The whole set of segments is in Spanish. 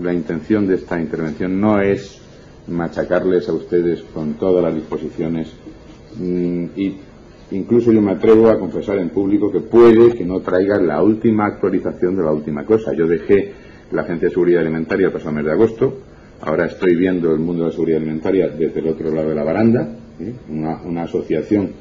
la intención de esta intervención no es machacarles a ustedes con todas las disposiciones, y incluso yo me atrevo a confesar en público que puede que no traiga la última actualización de la última cosa. Yo dejé la Agencia de Seguridad Alimentaria el pasado mes de agosto, ahora estoy viendo el mundo de la seguridad alimentaria desde el otro lado de la baranda, una asociación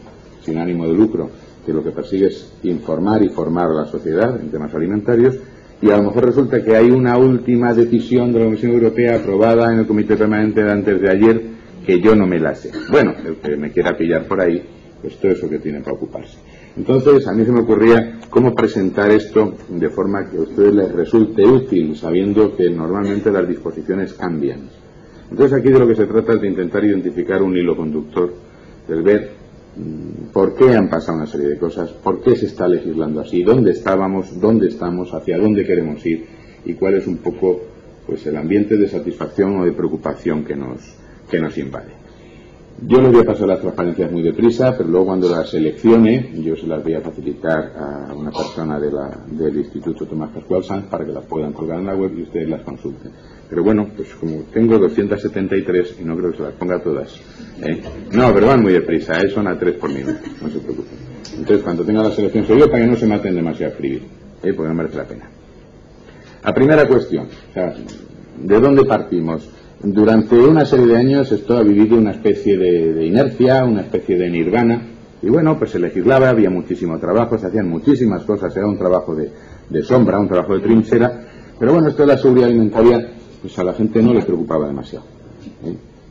sin ánimo de lucro que lo que persigue es informar y formar a la sociedad en temas alimentarios, y a lo mejor resulta que hay una última decisión de la Comisión Europea aprobada en el Comité Permanente de antes de ayer que yo no me la sé. Bueno, el que me quiera pillar por ahí, pues todo eso que tiene para ocuparse. Entonces, a mí se me ocurría cómo presentar esto de forma que a ustedes les resulte útil, sabiendo que normalmente las disposiciones cambian. Entonces, aquí de lo que se trata es de intentar identificar un hilo conductor, de ver por qué han pasado una serie de cosas, por qué se está legislando así, dónde estábamos, dónde estamos, hacia dónde queremos ir y cuál es un poco pues el ambiente de satisfacción o de preocupación que nos invade. Yo les voy a pasar las transparencias muy deprisa, pero luego cuando las seleccione yo se las voy a facilitar a una persona del Instituto Tomás Pascual Sanz para que las puedan colgar en la web y ustedes las consulten. Pero bueno, pues como tengo 273 y no creo que se las ponga todas, no, pero van muy deprisa, son a 3 por minuto, no se preocupen. Entonces cuando tenga la selección soy yo para que no se maten demasiado a escribir, porque no merece la pena. La primera cuestión, o sea, ¿de dónde partimos? Durante una serie de años esto ha vivido una especie de inercia, una especie de nirvana, y bueno, pues se legislaba, había muchísimo trabajo, se hacían muchísimas cosas, era un trabajo de sombra, un trabajo de trinchera, pero bueno, esto de la seguridad alimentaria, pues a la gente no le preocupaba demasiado.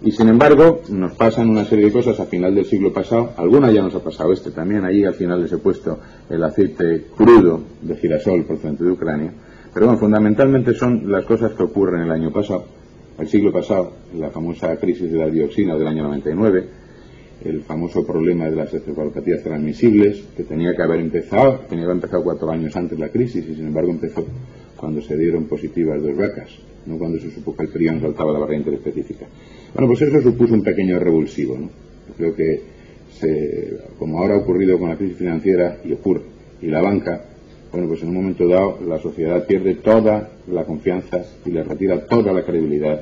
Y sin embargo, nos pasan una serie de cosas a final del siglo pasado, alguna ya nos ha pasado también, allí al final les he puesto el aceite crudo de girasol procedente de Ucrania, pero bueno, fundamentalmente son las cosas que ocurren el año pasado. El siglo pasado, la famosa crisis de la dioxina del año 99, el famoso problema de las encefalopatías transmisibles, que tenía que haber empezado 4 años antes la crisis, y sin embargo empezó cuando se dieron positivas 2 vacas, no cuando se supo que el prión saltaba la barrera interespecífica. Bueno, pues eso supuso un pequeño revulsivo, ¿no? Creo que, como ahora ha ocurrido con la crisis financiera, y ocurre, y la banca, bueno, pues en un momento dado la sociedad pierde toda la confianza y le retira toda la credibilidad,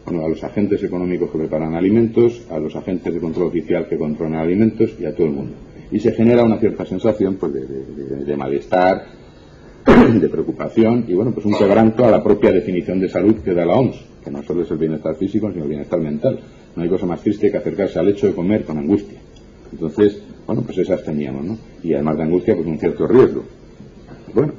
bueno, a los agentes económicos que preparan alimentos, a los agentes de control oficial que controlan alimentos y a todo el mundo. Y se genera una cierta sensación pues de malestar, de preocupación y bueno, pues un quebranto a la propia definición de salud que da la OMS, que no solo es el bienestar físico sino el bienestar mental. No hay cosa más triste que acercarse al hecho de comer con angustia. Entonces, bueno, pues esas teníamos, ¿no? Y además de angustia, pues un cierto riesgo. Bueno,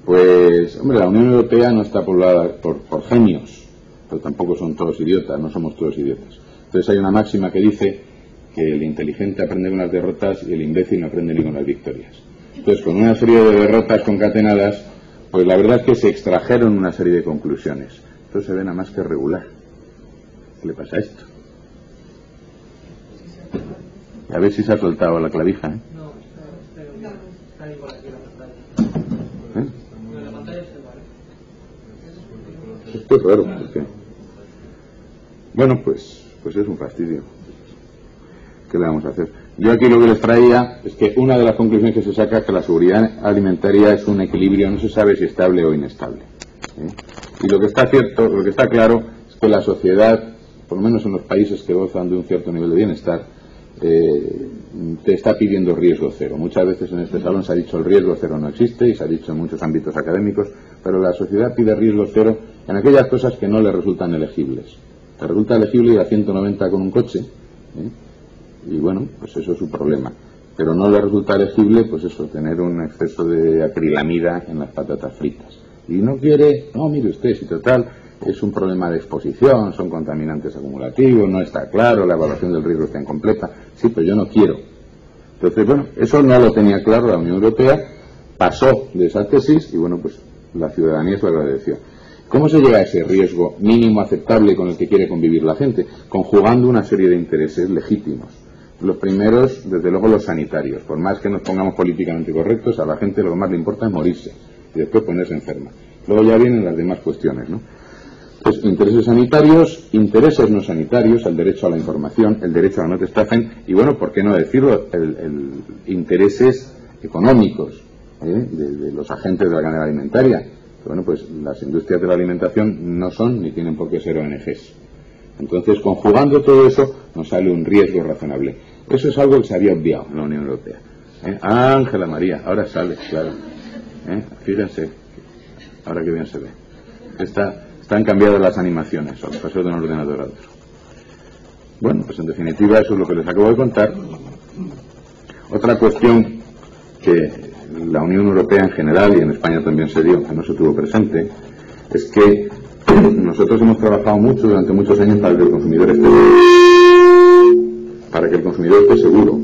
pues, hombre, la Unión Europea no está poblada por genios, pero tampoco son todos idiotas, no somos todos idiotas. Entonces hay una máxima que dice que el inteligente aprende con las derrotas y el imbécil no aprende ni con las victorias. Entonces, con una serie de derrotas concatenadas, pues la verdad es que se extrajeron una serie de conclusiones. Esto se ve nada más que regular. ¿Qué le pasa a esto? A ver si se ha soltado la clavija, ¿eh? Esto es raro, porque... Bueno, pues es un fastidio. ¿Qué le vamos a hacer? Yo aquí lo que les traía es que una de las conclusiones que se saca es que la seguridad alimentaria es un equilibrio, no se sabe si estable o inestable. Y lo que está cierto, lo que está claro es que la sociedad, por lo menos en los países que gozan de un cierto nivel de bienestar, te está pidiendo riesgo cero. Muchas veces en este salón se ha dicho el riesgo cero no existe y se ha dicho en muchos ámbitos académicos, pero la sociedad pide riesgo cero en aquellas cosas que no le resultan elegibles. Te resulta elegible ir a 190 con un coche, y bueno, pues eso es su problema. Pero no le resulta elegible, pues eso, tener un exceso de acrilamida en las patatas fritas. Y no quiere, no, mire usted, si total es un problema de exposición, son contaminantes acumulativos, no está claro, la evaluación del riesgo está incompleta. Sí, pero yo no quiero. Entonces, bueno, eso no lo tenía claro la Unión Europea, pasó de esa tesis y bueno, pues la ciudadanía se lo agradeció. ¿Cómo se llega a ese riesgo mínimo aceptable con el que quiere convivir la gente? Conjugando una serie de intereses legítimos. Los primeros, desde luego, los sanitarios. Por más que nos pongamos políticamente correctos, a la gente lo que más le importa es morirse y después ponerse enferma. Luego ya vienen las demás cuestiones, ¿no? Pues intereses sanitarios, intereses no sanitarios, el derecho a la información, el derecho a la no te estafen y, bueno, ¿por qué no decirlo? Intereses económicos de los agentes de la cadena alimentaria. Bueno, pues las industrias de la alimentación no son ni tienen por qué ser ONGs. Entonces, conjugando todo eso, nos sale un riesgo razonable. Eso es algo que se había obviado en la Unión Europea. Ángela María, ahora sale, claro. Fíjense, ahora que bien se ve. Están cambiadas las animaciones al paso de un ordenador a otro. Bueno, pues en definitiva eso es lo que les acabo de contar. Otra cuestión que la Unión Europea en general y en España también se dio, que no se tuvo presente, es que nosotros hemos trabajado mucho durante muchos años para que el consumidor esté seguro,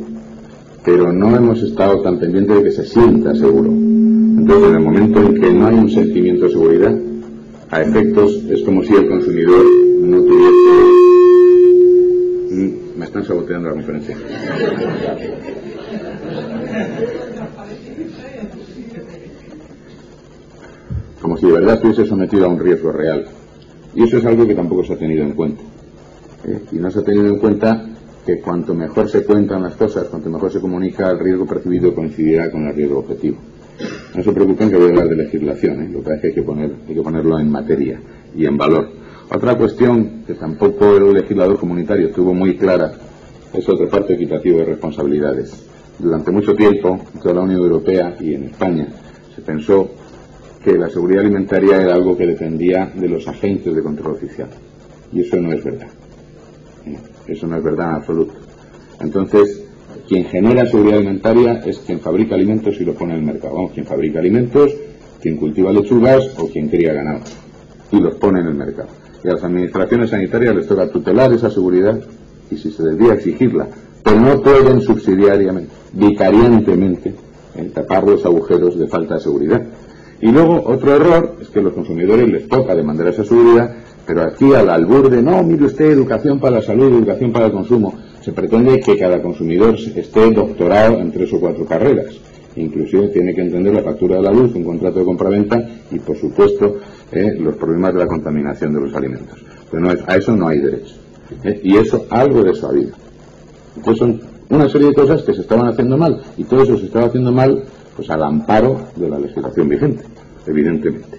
pero no hemos estado tan pendientes de que se sienta seguro. Entonces, en el momento en que no hay un sentimiento de seguridad, a efectos es como si el consumidor no tuviese... Me están saboteando la conferencia. Como si de verdad estuviese sometido a un riesgo real. Y eso es algo que tampoco se ha tenido en cuenta. Y no se ha tenido en cuenta que cuanto mejor se cuentan las cosas, cuanto mejor se comunica, el riesgo percibido coincidirá con el riesgo objetivo. No se preocupen que voy a hablar de legislación, lo que hay que ponerlo en materia y en valor. Otra cuestión que tampoco el legislador comunitario tuvo muy clara es otro parte equitativo de responsabilidades. Durante mucho tiempo, en toda la Unión Europea y en España, se pensó que la seguridad alimentaria era algo que dependía de los agentes de control oficial. Y eso no es verdad. Eso no es verdad en absoluto. Entonces, quien genera seguridad alimentaria es quien fabrica alimentos y lo pone en el mercado. Vamos, quien fabrica alimentos, quien cultiva lechugas o quien cría ganado y los pone en el mercado. Y a las administraciones sanitarias les toca tutelar esa seguridad y si se debía exigirla, pero no pueden subsidiariamente, vicariantemente, tapar los agujeros de falta de seguridad. Y luego otro error es que a los consumidores les toca demandar esa seguridad, pero aquí al albur de no, mire usted, educación para la salud, educación para el consumo, se pretende que cada consumidor esté doctorado en 3 o 4 carreras. Inclusive tiene que entender la factura de la luz, un contrato de compraventa y, por supuesto, los problemas de la contaminación de los alimentos. Pero a eso no hay derecho. Y eso, algo de eso ha habido. Entonces son una serie de cosas que se estaban haciendo mal, y todo eso se estaba haciendo mal pues al amparo de la legislación vigente, evidentemente.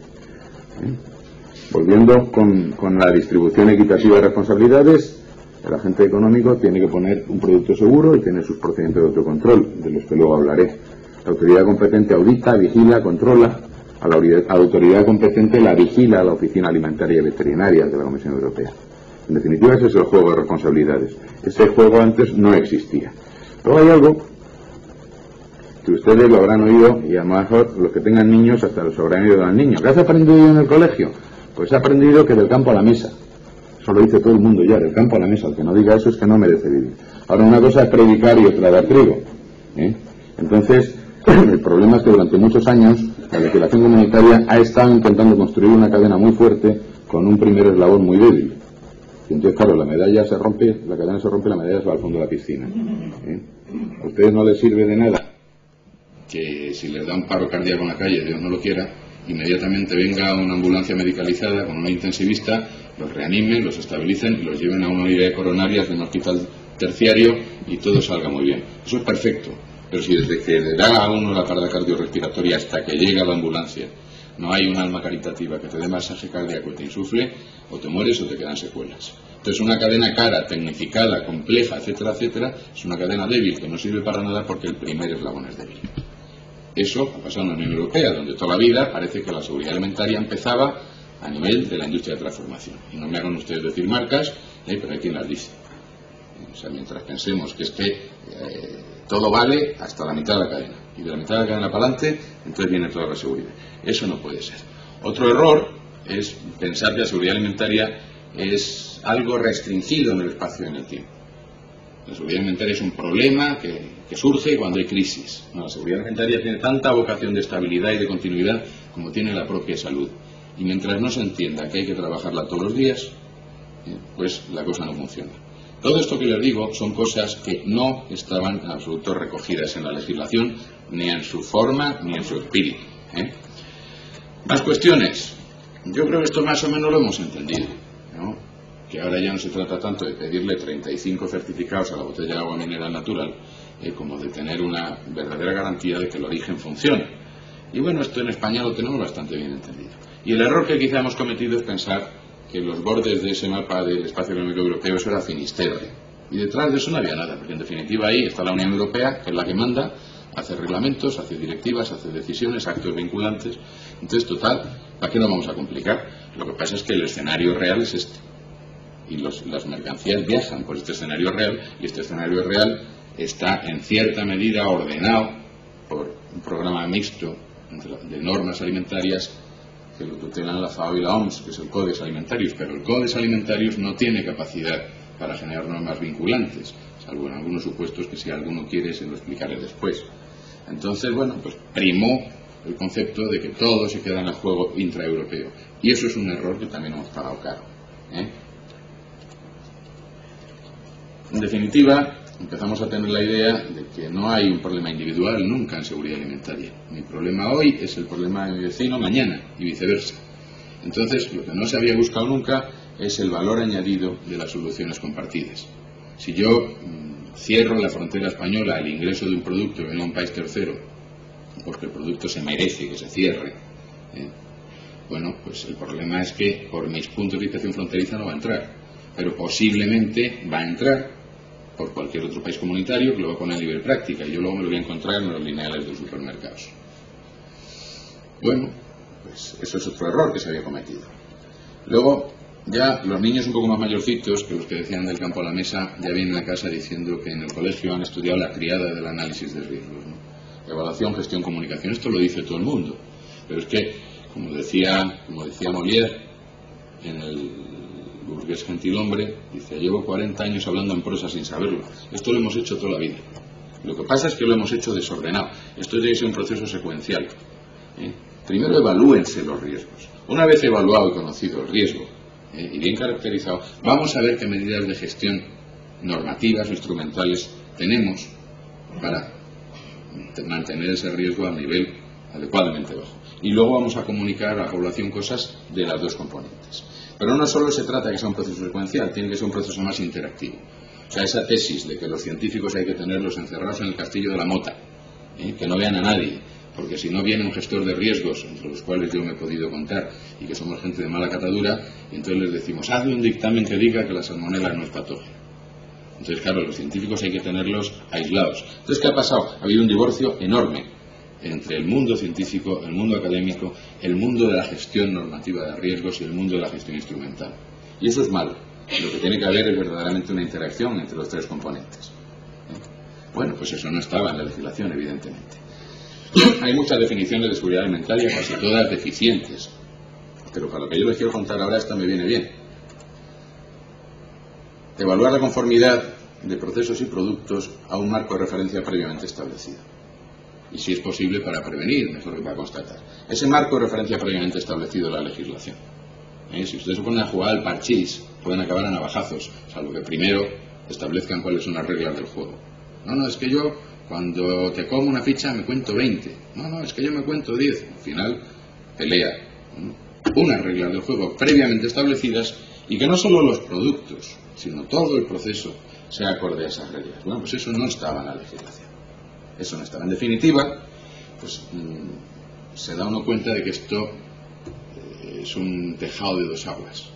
Volviendo con la distribución equitativa de responsabilidades, el agente económico tiene que poner un producto seguro y tiene sus procedimientos de autocontrol, de los que luego hablaré. La autoridad competente audita, vigila, controla. A la autoridad competente la vigila a la Oficina Alimentaria y Veterinaria de la Comisión Europea. En definitiva, ese es el juego de responsabilidades. Ese juego antes no existía. Luego hay algo que ustedes lo habrán oído, y a lo mejor los que tengan niños hasta los habrán oído a los niños. ¿Qué has aprendido en el colegio? Pues he aprendido que del campo a la mesa. Eso lo dice todo el mundo ya, del campo a la mesa. El que no diga eso es que no merece vivir. Ahora, una cosa es predicar y otra dar trigo. Entonces, el problema es que durante muchos años la legislación comunitaria ha estado intentando construir una cadena muy fuerte con un primer eslabón muy débil. Y entonces, claro, la medalla se rompe, la cadena se rompe, la medalla se va al fondo de la piscina. A ustedes no les sirve de nada que si les da un paro cardíaco en la calle, Dios no lo quiera, inmediatamente venga una ambulancia medicalizada con una intensivista, los reanimen, los estabilicen y los lleven a una unidad de coronarias de un hospital terciario y todo salga muy bien. Eso es perfecto. Pero si desde que le da a uno la parada cardiorrespiratoria hasta que llega la ambulancia no hay un alma caritativa que te dé masaje cardíaco y te insufle, o te mueres o te quedan secuelas. Entonces una cadena cara, tecnificada, compleja, etcétera, etcétera, es una cadena débil que no sirve para nada porque el primer eslabón es débil. Eso ha pasado en la Unión Europea, donde toda la vida parece que la seguridad alimentaria empezaba a nivel de la industria de transformación. Y no me hagan ustedes decir marcas, pero hay quien las dice. O sea, mientras pensemos que es que todo vale hasta la mitad de la cadena, y de la mitad de la cadena para adelante, entonces viene toda la seguridad. Eso no puede ser. Otro error es pensar que la seguridad alimentaria es algo restringido en el espacio y en el tiempo. La seguridad alimentaria es un problema que surge cuando hay crisis. No, la seguridad alimentaria tiene tanta vocación de estabilidad y de continuidad como tiene la propia salud. Y mientras no se entienda que hay que trabajarla todos los días, pues la cosa no funciona. Todo esto que les digo son cosas que no estaban en absoluto recogidas en la legislación, ni en su forma, ni en su espíritu. Más cuestiones. Yo creo que esto más o menos lo hemos entendido, ¿no? Que ahora ya no se trata tanto de pedirle 35 certificados a la botella de agua mineral natural, como de tener una verdadera garantía de que el origen funcione. Y bueno, esto en España lo tenemos bastante bien entendido. Y el error que quizá hemos cometido es pensar que los bordes de ese mapa del espacio económico europeo eso era Finisterre. Y detrás de eso no había nada, porque en definitiva ahí está la Unión Europea, que es la que manda, hace reglamentos, hace directivas, hace decisiones, actos vinculantes. Entonces, total, ¿para qué nos vamos a complicar? Lo que pasa es que el escenario real es este. Y las mercancías viajan por este escenario real, y este escenario real está en cierta medida ordenado por un programa mixto de normas alimentarias que lo tutelan la FAO y la OMS, que es el Codex Alimentarius, pero el Codex Alimentarius no tiene capacidad para generar normas vinculantes, salvo en algunos supuestos que si alguno quiere se lo explicaré después. Entonces, bueno, pues primó el concepto de que todo se queda en el juego intraeuropeo, y eso es un error que también hemos pagado caro, ¿eh? En definitiva, empezamos a tener la idea de que no hay un problema individual nunca en seguridad alimentaria. Mi problema hoy es el problema de mi vecino mañana y viceversa. Entonces, lo que no se había buscado nunca es el valor añadido de las soluciones compartidas. Si yo cierro la frontera española al ingreso de un producto que viene a un país tercero, porque el producto se merece que se cierre, bueno, pues el problema es que por mis puntos de inspección fronteriza no va a entrar, pero posiblemente va a entrar por cualquier otro país comunitario que lo va a poner a nivel práctica, y yo luego me lo voy a encontrar en los lineales de los supermercados. Bueno, pues eso es otro error que se había cometido. Luego, ya los niños un poco más mayorcitos, que los que decían del campo a la mesa, ya vienen a casa diciendo que en el colegio han estudiado la triada del análisis de riesgos, ¿no? Evaluación, gestión, comunicación. Esto lo dice todo el mundo, pero es que, como decía Molière en el burgués gentilhombre, dice: llevo 40 años hablando en prosa sin saberlo. Esto lo hemos hecho toda la vida. Lo que pasa es que lo hemos hecho desordenado. Esto tiene que ser un proceso secuencial, ¿eh? Primero evalúense los riesgos. Una vez evaluado y conocido el riesgo, y bien caracterizado, vamos a ver qué medidas de gestión normativas o instrumentales tenemos para mantener ese riesgo a nivel adecuadamente bajo. Y luego vamos a comunicar a la población cosas de las dos componentes. Pero no solo se trata de que sea un proceso secuencial, tiene que ser un proceso más interactivo. O sea, esa tesis de que los científicos hay que tenerlos encerrados en el castillo de la mota, que no vean a nadie, porque si no viene un gestor de riesgos, entre los cuales yo me he podido contar, y que somos gente de mala catadura, y entonces les decimos: hazle un dictamen que diga que la salmonela no es patógena. Entonces, claro, los científicos hay que tenerlos aislados. Entonces, ¿qué ha pasado? Ha habido un divorcio enorme entre el mundo científico, el mundo académico, el mundo de la gestión normativa de riesgos y el mundo de la gestión instrumental. Y eso es malo. Lo que tiene que haber es verdaderamente una interacción entre los tres componentes. Bueno, pues eso no estaba en la legislación, evidentemente. Hay muchas definiciones de seguridad alimentaria, casi todas deficientes. Pero para lo que yo les quiero contar ahora, esta me viene bien. Evaluar la conformidad de procesos y productos a un marco de referencia previamente establecido. Y si es posible, para prevenir, mejor que para constatar. Ese marco de referencia previamente establecido en la legislación. Si ustedes se ponen a jugar al parchís, pueden acabar a navajazos, salvo que primero establezcan cuáles son las reglas del juego. No, es que yo, cuando te como una ficha, me cuento 20. No, es que yo me cuento 10. Al final, pelea. Unas reglas del juego previamente establecidas, y que no solo los productos, sino todo el proceso sea acorde a esas reglas. Bueno, pues eso no estaba en la legislación. Eso no estaba. En definitiva, pues se da uno cuenta de que esto es un tejado de dos aguas.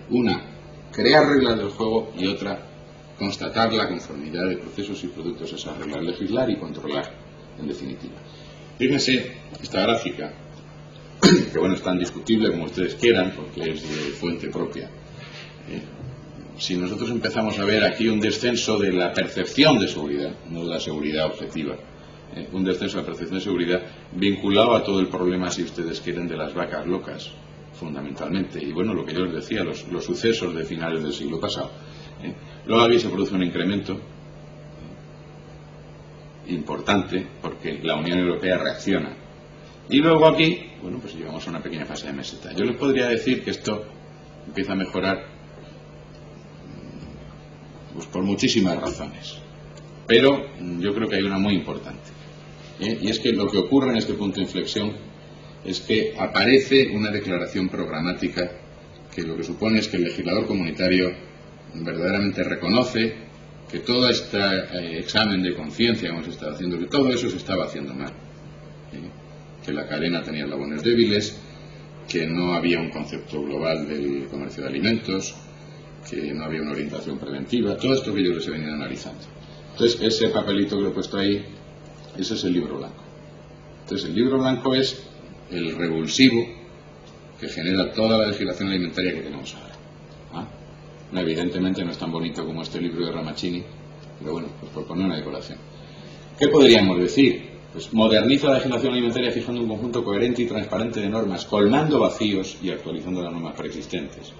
Una, crear reglas del juego, y otra, constatar la conformidad de procesos y productos a esas reglas, legislar y controlar, en definitiva. Fíjense esta gráfica, que bueno, es tan discutible como ustedes quieran, porque es de fuente propia. Si nosotros empezamos a ver aquí un descenso de la percepción de seguridad, no de la seguridad objetiva, un descenso de la percepción de seguridad vinculado a todo el problema, si ustedes quieren, de las vacas locas, fundamentalmente. Y bueno, lo que yo les decía, los sucesos de finales del siglo pasado. Luego aquí se produce un incremento importante porque la Unión Europea reacciona. Y luego aquí, bueno, pues llegamos a una pequeña fase de meseta. Yo les podría decir que esto empieza a mejorar pues por muchísimas razones, pero yo creo que hay una muy importante, y es que lo que ocurre en este punto de inflexión es que aparece una declaración programática que lo que supone es que el legislador comunitario verdaderamente reconoce que todo este examen de conciencia que hemos estado haciendo, que todo eso se estaba haciendo mal, que la cadena tenía eslabones débiles, que no había un concepto global del comercio de alimentos, que no había una orientación preventiva, todo esto que yo les he venido analizando. Entonces, ese papelito que lo he puesto ahí, ese es el libro blanco. Entonces, el libro blanco es el revulsivo que genera toda la legislación alimentaria que tenemos ahora. ¿Ah? Evidentemente no es tan bonito como este libro de Ramaccini, pero bueno, pues por poner una decoración. ¿Qué podríamos decir? Pues moderniza la legislación alimentaria fijando un conjunto coherente y transparente de normas, colmando vacíos y actualizando las normas preexistentes.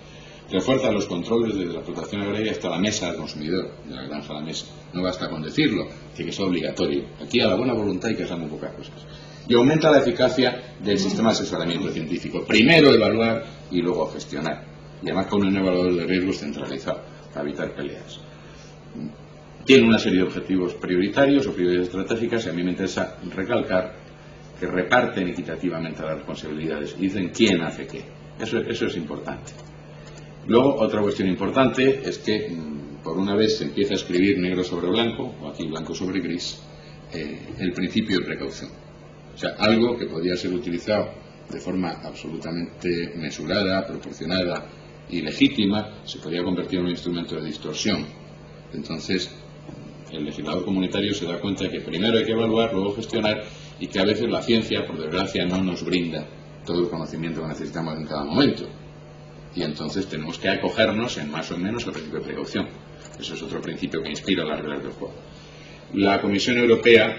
Refuerza los controles desde la explotación agraria hasta la mesa del consumidor, de la granja a la mesa. No basta con decirlo, tiene que ser obligatorio. Aquí a la buena voluntad hay que hacer muy pocas cosas. Y aumenta la eficacia del sistema de asesoramiento científico. Primero evaluar y luego gestionar. Y además con un evaluador de riesgos centralizado para evitar peleas. Tiene una serie de objetivos prioritarios o prioridades estratégicas y a mí me interesa recalcar que reparten equitativamente las responsabilidades y dicen quién hace qué. Eso es importante. Luego, otra cuestión importante es que por una vez se empieza a escribir negro sobre blanco, o aquí blanco sobre gris, el principio de precaución. O sea, algo que podía ser utilizado de forma absolutamente mesurada, proporcionada y legítima, se podía convertir en un instrumento de distorsión. Entonces, el legislador comunitario se da cuenta de que primero hay que evaluar, luego gestionar, y que a veces la ciencia, por desgracia, no nos brinda todo el conocimiento que necesitamos en cada momento. Y entonces tenemos que acogernos en más o menos al principio de precaución. Eso es otro principio que inspira las reglas del juego. La Comisión Europea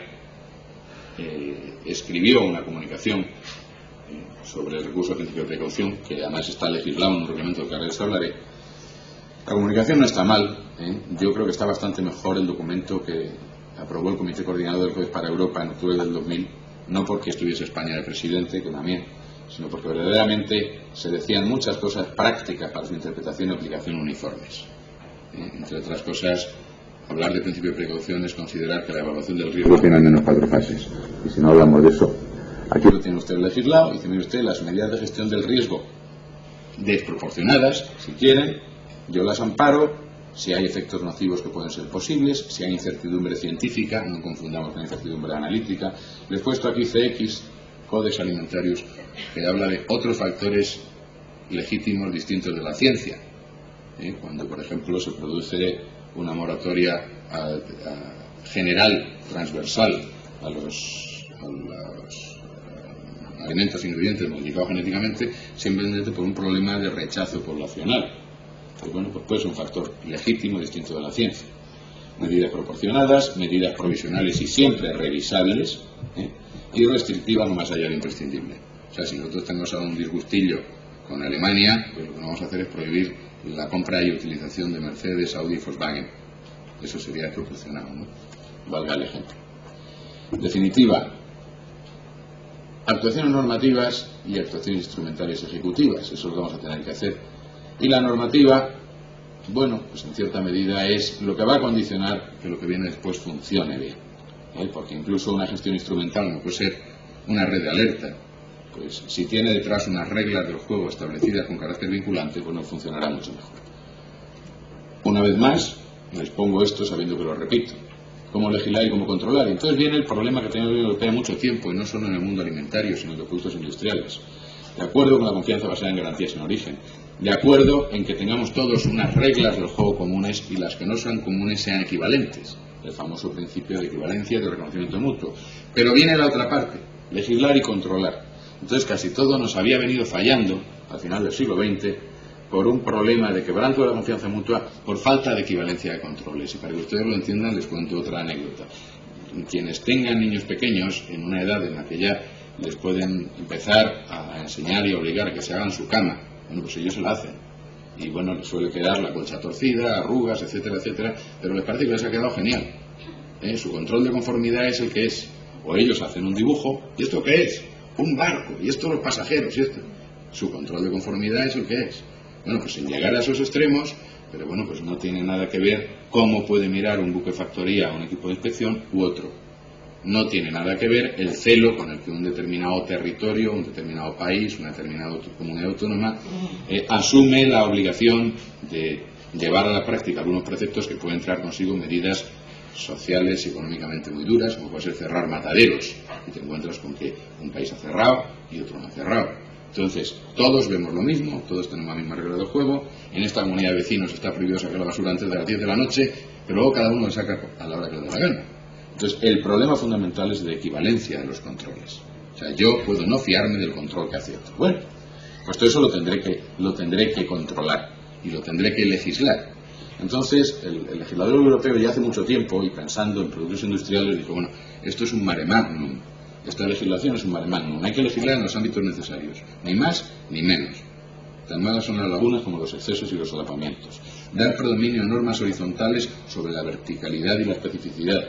escribió una comunicación sobre el recurso al principio de precaución, que además está legislado en un reglamento del que ahora les hablaré. La comunicación no está mal, yo creo que está bastante mejor el documento que aprobó el Comité Coordinador del Juez para Europa en octubre del 2000, no porque estuviese España de presidente, que también, sino porque verdaderamente se decían muchas cosas prácticas para su interpretación y aplicación uniformes. Entre otras cosas, hablar de principio de precaución es considerar que la evaluación del riesgo tiene al menos 4 fases. Y si no hablamos de eso, aquí lo tiene usted legislado, y dice, mire usted, las medidas de gestión del riesgo desproporcionadas, si quieren, yo las amparo si hay efectos nocivos que pueden ser posibles, si hay incertidumbre científica, no confundamos con incertidumbre analítica. Les he puesto aquí CX, Codex Alimentarius, que habla de otros factores legítimos distintos de la ciencia. Cuando, por ejemplo, se produce una moratoria general, transversal, a los alimentos e ingredientes modificados genéticamente, simplemente por un problema de rechazo poblacional. Pues bueno, pues puede ser un factor legítimo distinto de la ciencia. Medidas proporcionadas, medidas provisionales y siempre revisables, y restrictivas no más allá de lo imprescindible. O sea, si nosotros tenemos ahora un disgustillo con Alemania, pues lo que vamos a hacer es prohibir la compra y utilización de Mercedes, Audi y Volkswagen. Eso sería proporcionado, ¿no? Valga el ejemplo. En definitiva, actuaciones normativas y actuaciones instrumentales ejecutivas, eso es lo que vamos a tener que hacer. Y la normativa, bueno, pues en cierta medida es lo que va a condicionar que lo que viene después funcione bien. Porque incluso una gestión instrumental, como puede ser una red de alerta, pues si tiene detrás unas reglas del juego establecidas con carácter vinculante, pues no funcionará mucho mejor. Una vez más, les pongo esto sabiendo que lo repito. Cómo legislar y cómo controlar. Y entonces viene el problema que tiene la Unión Europea mucho tiempo, y no solo en el mundo alimentario, sino en los productos industriales. De acuerdo con la confianza basada en garantías en origen. De acuerdo en que tengamos todos unas reglas del juego comunes y las que no sean comunes sean equivalentes. El famoso principio de equivalencia y de reconocimiento mutuo. Pero viene la otra parte, legislar y controlar. Entonces casi todo nos había venido fallando al final del siglo XX por un problema de quebranto de la confianza mutua por falta de equivalencia de controles. Y para que ustedes lo entiendan les cuento otra anécdota. Quienes tengan niños pequeños en una edad en la que ya les pueden empezar a enseñar y a obligar a que se hagan su cama, bueno, pues ellos se la hacen. Y bueno, les suele quedar la colcha torcida, arrugas, etcétera, etcétera, pero les parece que les ha quedado genial. Su control de conformidad es el que es. O ellos hacen un dibujo, ¿y esto qué es? Un barco, y esto los pasajeros, y esto. Su control de conformidad es el que es. Bueno, pues sin llegar a esos extremos, pero bueno, pues no tiene nada que ver cómo puede mirar un buque factoría o un equipo de inspección u otro. No tiene nada que ver el celo con el que un determinado territorio, un determinado país, una determinada comunidad autónoma asume la obligación de llevar a la práctica algunos preceptos que pueden traer consigo medidas sociales y económicamente muy duras, como puede ser cerrar mataderos, y te encuentras con que un país ha cerrado y otro no ha cerrado. Entonces, todos vemos lo mismo, todos tenemos la misma regla del juego. En esta comunidad de vecinos está prohibido sacar la basura antes de las 10 de la noche, pero luego cada uno lo saca a la hora que le dé la gana. Entonces, el problema fundamental es de equivalencia de los controles. O sea, yo puedo no fiarme del control que hace otro. Bueno, pues todo eso lo tendré que controlar y lo tendré que legislar. Entonces, el legislador europeo ya hace mucho tiempo, y pensando en productos industriales, dijo, bueno, esto es un mare magnum. Esta legislación es un mare magnum. Hay que legislar en los ámbitos necesarios, ni más ni menos. Tan malas son las lagunas como los excesos y los solapamientos. Dar predominio a normas horizontales sobre la verticalidad y la especificidad.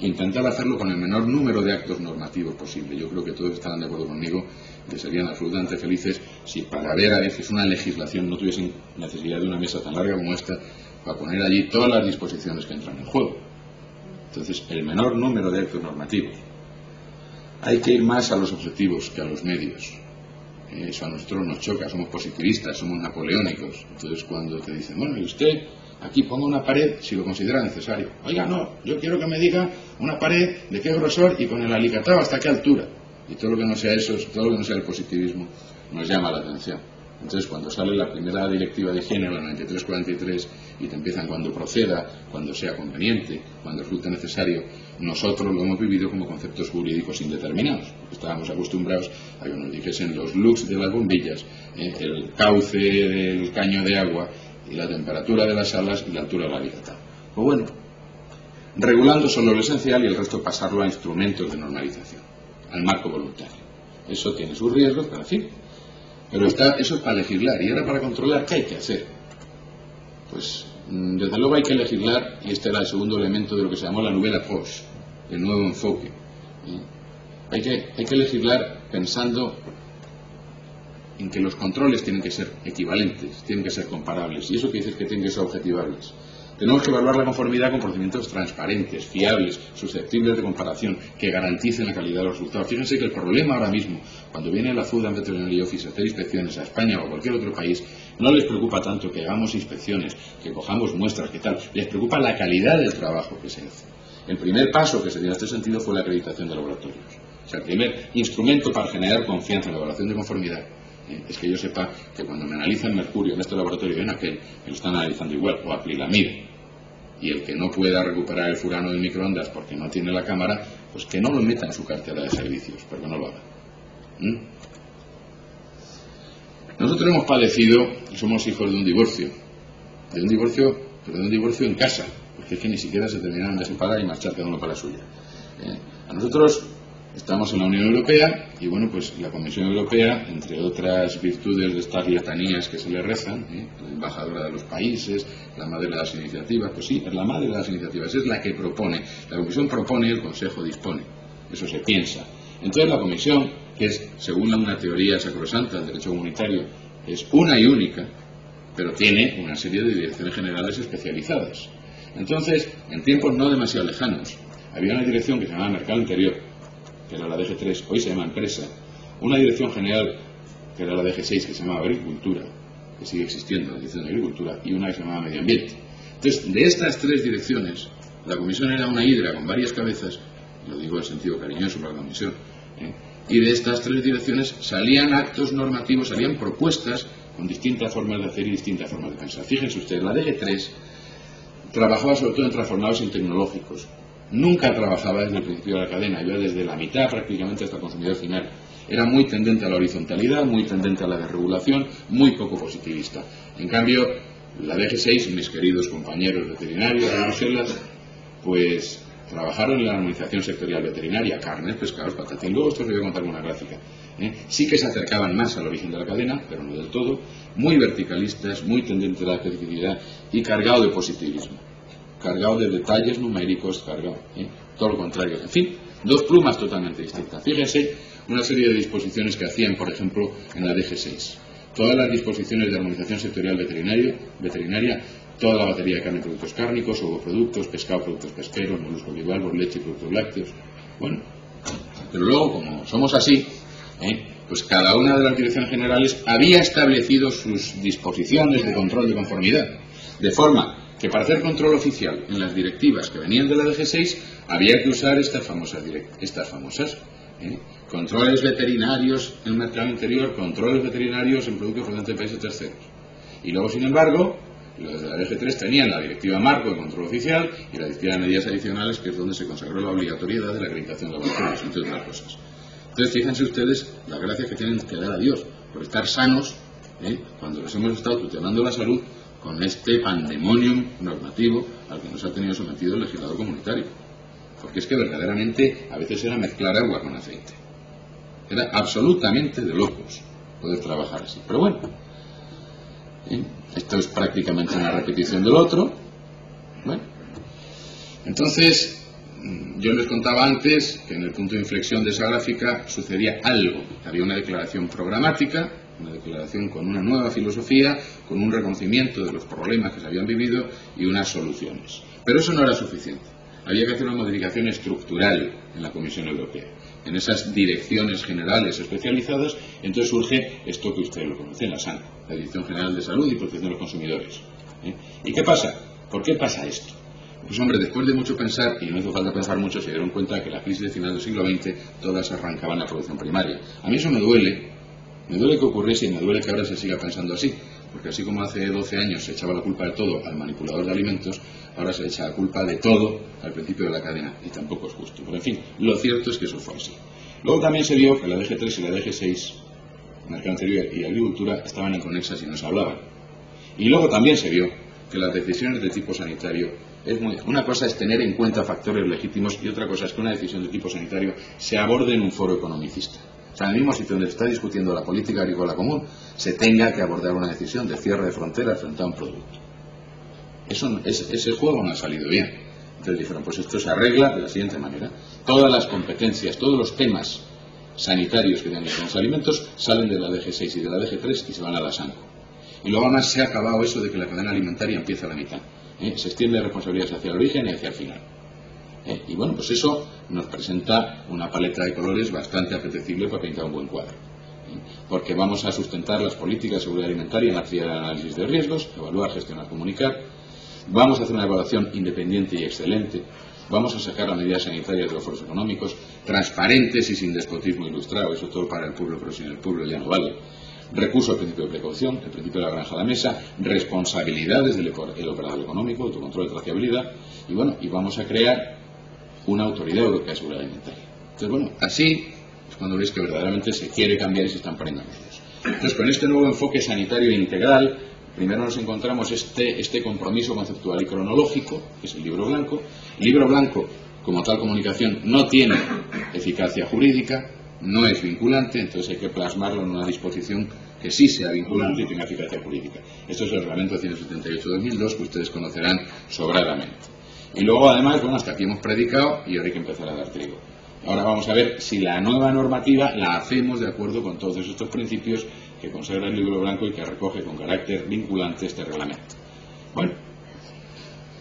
Intentar hacerlo con el menor número de actos normativos posible. Yo creo que todos estarán de acuerdo conmigo que serían absolutamente felices si para ver a veces una legislación no tuviesen necesidad de una mesa tan larga como esta para poner allí todas las disposiciones que entran en juego. Entonces, el menor número de actos normativos. Hay que ir más a los objetivos que a los medios. Eso a nosotros nos choca, somos positivistas, somos napoleónicos. Entonces cuando te dicen, bueno, y usted aquí ponga una pared si lo considera necesario. Oiga, no, yo quiero que me diga una pared de qué grosor y con el alicatado hasta qué altura. Y todo lo que no sea eso, todo lo que no sea el positivismo, nos llama la atención. Entonces cuando sale la primera directiva de género, la 93-43, y te empiezan cuando proceda, cuando sea conveniente, cuando resulte necesario, nosotros lo hemos vivido como conceptos jurídicos indeterminados. Estábamos acostumbrados a que nos dijesen los lux de las bombillas, el cauce del caño de agua, y la temperatura de las salas y la altura del alicatado. Pues bueno, regulando solo lo esencial y el resto pasarlo a instrumentos de normalización, al marco voluntario. Eso tiene sus riesgos, pero en fin. Pero eso es para legislar. Y ahora para controlar, ¿qué hay que hacer? Pues desde luego hay que legislar, y este era el segundo elemento de lo que se llamó la nouvelle approche, el nuevo enfoque. Hay que legislar pensando en que los controles tienen que ser equivalentes, tienen que ser comparables, y eso quiere decir que tienen que ser objetivables. Tenemos que evaluar la conformidad con procedimientos transparentes, fiables, susceptibles de comparación, que garanticen la calidad de los resultados. Fíjense que el problema ahora mismo, cuando viene la Food and Veterinary Office a hacer inspecciones a España o a cualquier otro país, no les preocupa tanto que hagamos inspecciones, que cojamos muestras, que tal, les preocupa la calidad del trabajo que se hace. El primer paso que se dio en este sentido fue la acreditación de laboratorios. O sea, el primer instrumento para generar confianza en la evaluación de conformidad es que yo sepa que cuando me analizan mercurio en este laboratorio y en aquel, me lo están analizando igual, o acrilamide. Y el que no pueda recuperar el furano del microondas porque no tiene la cámara, pues que no lo meta en su cartera de servicios, pero que no lo haga. Nosotros hemos padecido, y somos hijos de un divorcio, pero de un divorcio en casa, porque es que ni siquiera se terminaron de separar y marchar cada uno para la suya. A nosotros estamos en la Unión Europea y bueno, pues la Comisión Europea, entre otras virtudes de estas letanías que se le rezan, la embajadora de los países, la madre de las iniciativas, pues sí, es la madre de las iniciativas, es la que propone. La Comisión propone y el Consejo dispone. Eso se piensa. Entonces la Comisión, que es, según una teoría sacrosanta del derecho comunitario, es una y única, pero tiene una serie de direcciones generales especializadas. Entonces, en tiempos no demasiado lejanos, había una dirección que se llamaba Mercado Interior, que era la DG3, hoy se llama Empresa, una dirección general, que era la DG6, que se llamaba Agricultura, que sigue existiendo, la Dirección de Agricultura, y una que se llamaba Medio Ambiente. Entonces, de estas tres direcciones, la Comisión era una hidra con varias cabezas, lo digo en sentido cariñoso para la Comisión, y de estas tres direcciones salían actos normativos, salían propuestas con distintas formas de hacer y distintas formas de pensar. Fíjense ustedes, la DG3 trabajaba sobre todo en transformadores tecnológicos. Nunca trabajaba desde el principio de la cadena, iba desde la mitad prácticamente hasta el consumidor final. Era muy tendente a la horizontalidad, muy tendente a la desregulación, muy poco positivista. En cambio, la DG6, mis queridos compañeros veterinarios de Bruselas, pues trabajaron en la armonización sectorial veterinaria, carnes, pescados, patatín. Luego esto os voy a contar con una gráfica. Sí que se acercaban más al origen de la cadena, pero no del todo, muy verticalistas, muy tendentes a la especificidad y cargado de positivismo, cargado de detalles numéricos, cargado, todo lo contrario. En fin, dos plumas totalmente distintas. Fíjense una serie de disposiciones que hacían, por ejemplo, en la DG6. Todas las disposiciones de armonización sectorial veterinaria, toda la batería de carne y productos cárnicos, ovoproductos, pescado, productos pesqueros, moluscos bivalvos, leche y productos lácteos. Bueno, pero luego, como somos así, pues cada una de las direcciones generales había establecido sus disposiciones de control de conformidad, de forma que para hacer control oficial en las directivas que venían de la DG6 había que usar estas famosas Controles veterinarios en el mercado interior, controles veterinarios en productos procedentes de países terceros. Y luego, sin embargo, los de la DG3 tenían la Directiva Marco de Control Oficial y la Directiva de Medidas Adicionales, que es donde se consagró la obligatoriedad de la acreditación de laboratorios, entre otras cosas. Entonces, fíjense ustedes las gracias que tienen que dar a Dios por estar sanos, cuando les hemos estado tutelando la salud con este pandemonium normativo al que nos ha tenido sometido el legislador comunitario. Porque es que verdaderamente a veces era mezclar agua con aceite. Era absolutamente de locos poder trabajar así. Pero bueno, esto es prácticamente una repetición del otro. Bueno, entonces, yo les contaba antes que en el punto de inflexión de esa gráfica sucedía algo. Había una declaración programática, una declaración con una nueva filosofía, con un reconocimiento de los problemas que se habían vivido y unas soluciones. Pero eso no era suficiente. Había que hacer una modificación estructural en la Comisión Europea, en esas direcciones generales especializadas. Entonces surge esto que ustedes lo conocen, la SANCO, la Dirección General de Salud y Protección de los Consumidores. ¿Y qué pasa? ¿Por qué pasa esto? Pues hombre, después de mucho pensar, y no hizo falta pensar mucho, se dieron cuenta de que la crisis de final del siglo XX todas arrancaban la producción primaria. A mí eso me duele que ocurriese y me duele que ahora se siga pensando así, porque así como hace 12 años se echaba la culpa de todo al manipulador de alimentos, ahora se echa la culpa de todo al principio de la cadena, y tampoco es justo. Pero en fin, lo cierto es que eso fue así. Luego también se vio que la DG3 y la DG6, Mercado Interior y Agricultura, estaban inconexas y no se hablaban. Y luego también se vio que las decisiones de tipo sanitario, una cosa es tener en cuenta factores legítimos y otra cosa es que una decisión de tipo sanitario se aborde en un foro economicista. O sea, en el mismo sitio donde se está discutiendo la política agrícola común, se tenga que abordar una decisión de cierre de fronteras frente a un producto. Ese juego no ha salido bien. Entonces dijeron, pues esto se arregla de la siguiente manera. Todas las competencias, todos los temas sanitarios que tienen con los alimentos salen de la DG6 y de la DG3 y se van a la SANCO. Y luego además se ha acabado eso de que la cadena alimentaria empieza a la mitad. Se extiende responsabilidades hacia el origen y hacia el final. Y bueno, pues eso nos presenta una paleta de colores bastante apetecible para pintar un buen cuadro. Porque vamos a sustentar las políticas de seguridad alimentaria en la tríada de análisis de riesgos, evaluar, gestionar, comunicar. Vamos a hacer una evaluación independiente y excelente. Vamos a sacar las medidas sanitarias de los foros económicos, transparentes y sin despotismo ilustrado, eso todo para el pueblo, pero sin el pueblo ya no vale. Recurso al principio de precaución, el principio de la granja a la mesa, responsabilidades del operador económico, autocontrol de trazabilidad, y bueno, y vamos a crear una autoridad europea de seguridad alimentaria. Entonces, bueno, así es cuando veis que verdaderamente se quiere cambiar y se están poniendo anuncios. Entonces, con este nuevo enfoque sanitario integral, primero nos encontramos este compromiso conceptual y cronológico, que es el libro blanco. El libro blanco, como tal comunicación, no tiene eficacia jurídica, no es vinculante, entonces hay que plasmarlo en una disposición que sí sea vinculante y tenga eficacia jurídica. Esto es el reglamento 178/2002, que ustedes conocerán sobradamente. Y luego, además, bueno, hasta aquí hemos predicado y ahora hay que empezar a dar trigo. Ahora vamos a ver si la nueva normativa la hacemos de acuerdo con todos estos principios que consagra el libro blanco y que recoge con carácter vinculante este reglamento. Bueno,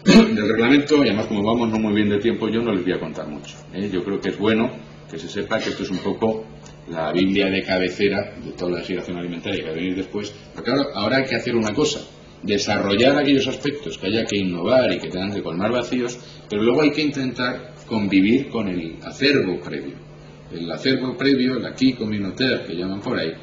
del reglamento, y además como vamos no muy bien de tiempo, yo no les voy a contar mucho. Yo creo que es bueno que se sepa que esto es un poco la Biblia de cabecera de toda la legislación alimentaria que va a venir después, porque ahora hay que hacer una cosa, desarrollar aquellos aspectos que haya que innovar y que tengan que colmar vacíos, pero luego hay que intentar convivir con el acervo previo. El acervo previo, el acquis communautaire que llaman por ahí,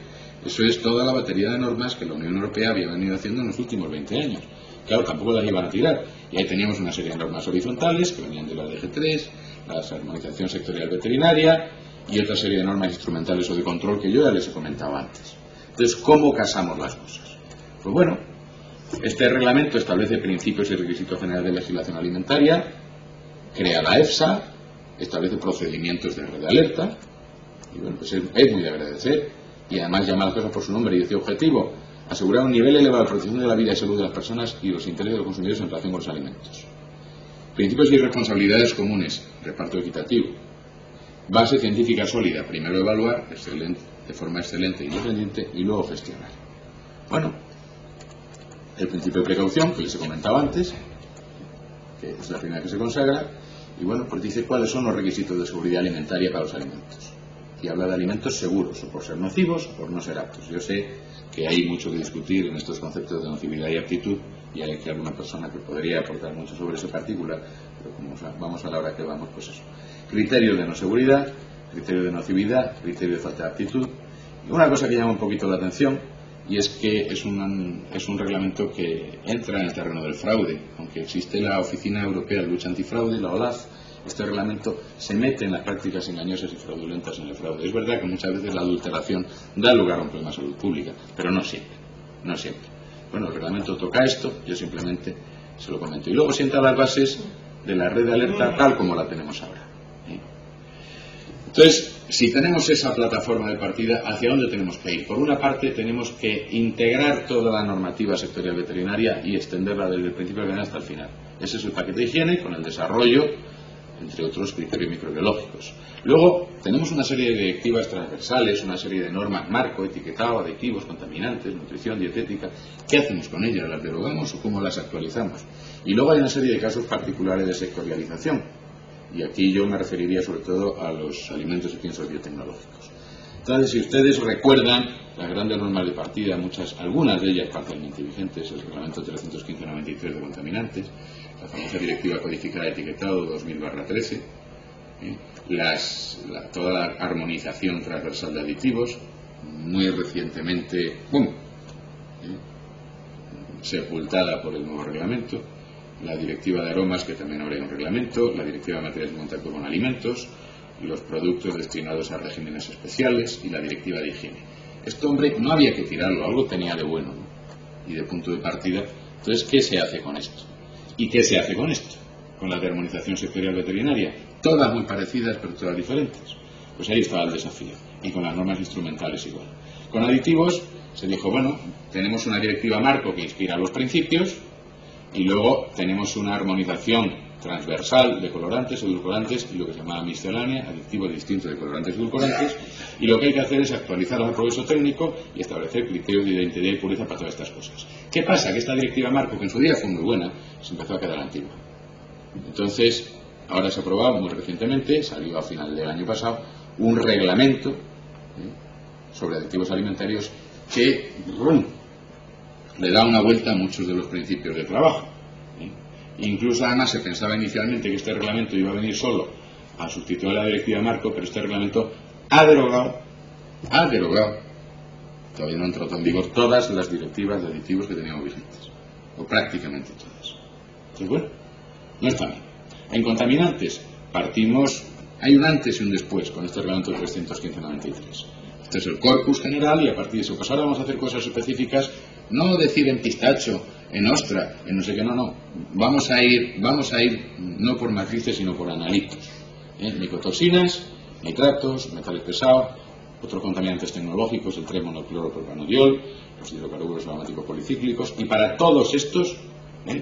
eso es toda la batería de normas que la Unión Europea había venido haciendo en los últimos 20 años. Claro, tampoco las iban a tirar. Y ahí teníamos una serie de normas horizontales que venían de la DG3, la armonización sectorial veterinaria y otra serie de normas instrumentales o de control que yo ya les he comentado antes. Entonces, ¿cómo casamos las cosas? Pues bueno, este reglamento establece principios y requisitos generales de legislación alimentaria, crea la EFSA, establece procedimientos de red de alerta, y bueno, pues es muy de agradecer, y además llama las cosas por su nombre y dice objetivo, asegurar un nivel elevado de protección de la vida y salud de las personas y los intereses de los consumidores en relación con los alimentos. Principios y responsabilidades comunes, reparto equitativo. Base científica sólida, primero evaluar, de forma excelente e independiente, y luego gestionar. Bueno, el principio de precaución, que les he comentado antes, que es la primera que se consagra, y bueno, pues dice cuáles son los requisitos de seguridad alimentaria para los alimentos. Y habla de alimentos seguros, o por ser nocivos o por no ser aptos. Yo sé que hay mucho que discutir en estos conceptos de nocividad y aptitud, y hay que alguna persona que podría aportar mucho sobre ese particular, pero como vamos a la hora que vamos, pues eso. Criterios de no seguridad, criterio de nocividad, criterio de falta de aptitud. Y una cosa que llama un poquito la atención, y es que es un reglamento que entra en el terreno del fraude. Aunque existe la Oficina Europea de Lucha Antifraude, la OLAF, este reglamento se mete en las prácticas engañosas y fraudulentas en el fraude. Es verdad que muchas veces la adulteración da lugar a un problema de salud pública, pero no siempre, no siempre. Bueno, el reglamento toca esto, yo simplemente se lo comento. Y luego sienta las bases de la red de alerta tal como la tenemos ahora. Entonces, si tenemos esa plataforma de partida, ¿hacia dónde tenemos que ir? Por una parte, tenemos que integrar toda la normativa sectorial veterinaria y extenderla desde el principio de hasta el final. Ese es el paquete de higiene con el desarrollo, entre otros, criterios microbiológicos. Luego, tenemos una serie de directivas transversales, una serie de normas marco, etiquetado, aditivos, contaminantes, nutrición, dietética. ¿Qué hacemos con ellas? ¿Las derogamos o cómo las actualizamos? Y luego hay una serie de casos particulares de sectorialización. Y aquí yo me referiría sobre todo a los alimentos y piensos biotecnológicos. Entonces, si ustedes recuerdan las grandes normas de partida, algunas de ellas parcialmente vigentes, el reglamento 315/93 de contaminantes, la famosa directiva codificada de etiquetado 2000/13, toda la armonización transversal de aditivos, muy recientemente, sepultada por el nuevo reglamento, la directiva de aromas, que también ahora hay un reglamento, la directiva de materiales de contacto con alimentos, los productos destinados a regímenes especiales y la directiva de higiene. Esto, hombre, no había que tirarlo, algo tenía de bueno, ¿no? Y de punto de partida. Entonces, ¿qué se hace con esto? ¿Y qué se hace con esto? Con la de armonización sectorial veterinaria, todas muy parecidas pero todas diferentes. Pues ahí estaba el desafío. Y con las normas instrumentales igual. Con aditivos se dijo, bueno, tenemos una directiva marco que inspira los principios y luego tenemos una armonización transversal de colorantes, edulcorantes y lo que se llama miscelánea, aditivos distintos de colorantes y edulcorantes, y lo que hay que hacer es actualizar el progreso técnico y establecer criterios de identidad y pureza para todas estas cosas. ¿Qué pasa? Que esta directiva marco, que en su día fue muy buena, se empezó a quedar antigua. Entonces, ahora se ha aprobado muy recientemente, salió a final del año pasado, un reglamento sobre aditivos alimentarios que le da una vuelta a muchos de los principios de trabajo. Incluso además se pensaba inicialmente que este reglamento iba a venir solo a sustituir a la directiva marco, pero este reglamento ha derogado, todavía no han entrado en vigor todas las directivas de aditivos que teníamos vigentes, o prácticamente todas. Entonces, bueno, no está bien. En contaminantes partimos, hay un antes y un después con este reglamento 315/93. Este es el corpus general y a partir de eso, pues ahora vamos a hacer cosas específicas, no decir en pistacho, en ostra, en no sé qué, no. Vamos a ir no por matrices sino por analitos. Micotoxinas, nitratos, metales pesados, otros contaminantes tecnológicos, el 3-monocloropropanoidiol, los hidrocarburos aromáticos policíclicos, y para todos estos,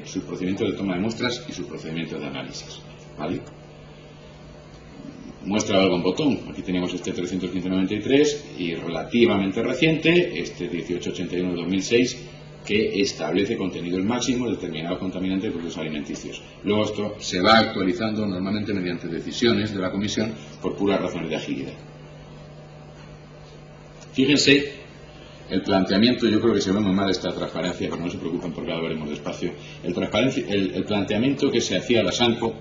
sus procedimientos de toma de muestras y sus procedimientos de análisis. ¿Vale? Muestra de algo en botón. Aquí tenemos este 315/93 y relativamente reciente, este 1881 de 2006, que establece contenidos máximos de determinados contaminantes de productos alimenticios. Luego esto se va actualizando normalmente mediante decisiones de la Comisión por puras razones de agilidad. Fíjense, el planteamiento, yo creo que se ve muy mal esta transparencia, pero no se preocupen porque ahora veremos despacio. El planteamiento que se hacía a la SANCO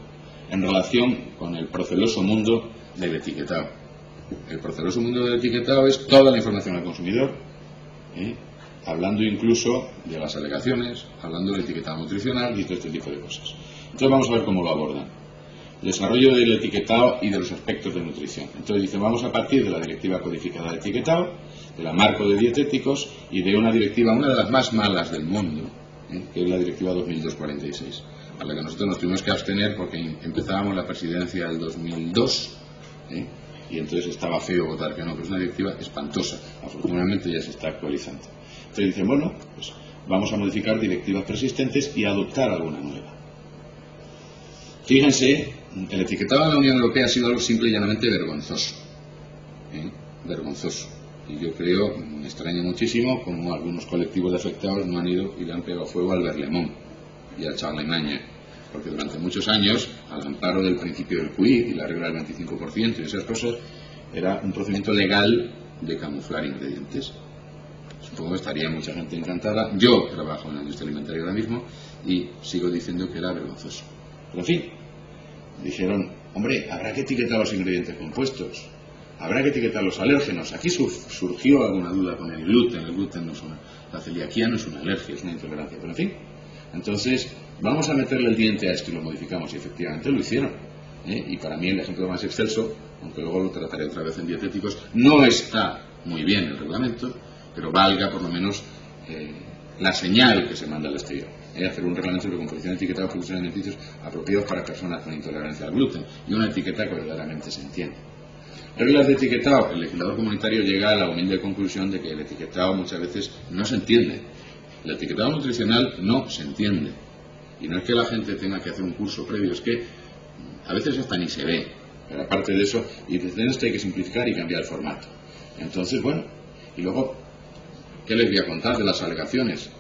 en relación con el proceloso mundo del etiquetado. El proceloso mundo del etiquetado es toda la información al consumidor, hablando incluso de las alegaciones, hablando del etiquetado nutricional y todo este tipo de cosas. Entonces vamos a ver cómo lo abordan. El desarrollo del etiquetado y de los aspectos de nutrición. Entonces dicen, vamos a partir de la directiva codificada de etiquetado, de la marco de dietéticos y de una directiva, una de las más malas del mundo, que es la directiva 2002/46. A la que nosotros nos tuvimos que abstener porque empezábamos la presidencia del 2002 y entonces estaba feo votar que no, pero es una directiva espantosa. Afortunadamente ya se está actualizando. Entonces dicen, bueno, pues vamos a modificar directivas persistentes y adoptar alguna nueva. Fíjense, el etiquetado en la Unión Europea ha sido algo simple y llanamente vergonzoso. Vergonzoso. Y yo creo, me extraña muchísimo, como algunos colectivos de afectados no han ido y le han pegado fuego al Berlemont y al Charlemagne, porque durante muchos años, al amparo del principio del QID y la regla del 25% y esas cosas, era un procedimiento legal de camuflar ingredientes. Supongo que estaría mucha gente encantada. Yo trabajo en la industria alimentaria ahora mismo y sigo diciendo que era vergonzoso. Pero en fin, dijeron, hombre, habrá que etiquetar los ingredientes compuestos. Habrá que etiquetar los alérgenos. Aquí surgió alguna duda con el gluten. El gluten no es la celiaquía no es una alergia, es una intolerancia. Pero en fin, entonces vamos a meterle el diente a esto y lo modificamos. Y efectivamente lo hicieron. Y para mí el ejemplo más excelso, aunque luego lo trataré otra vez en dietéticos, no está muy bien el reglamento, pero valga por lo menos la señal que se manda al exterior. Hacer un reglamento de composición etiquetada de productos alimenticios apropiados para personas con intolerancia al gluten y una etiqueta que verdaderamente se entiende. Reglas de etiquetado. El legislador comunitario llega a la humilde conclusión de que el etiquetado muchas veces no se entiende. El etiquetado nutricional no se entiende. Y no es que la gente tenga que hacer un curso previo, es que a veces hasta ni se ve. Pero aparte de eso, y desde esto hay que simplificar y cambiar el formato. Entonces, bueno, y luego, ¿qué les voy a contar de las alegaciones?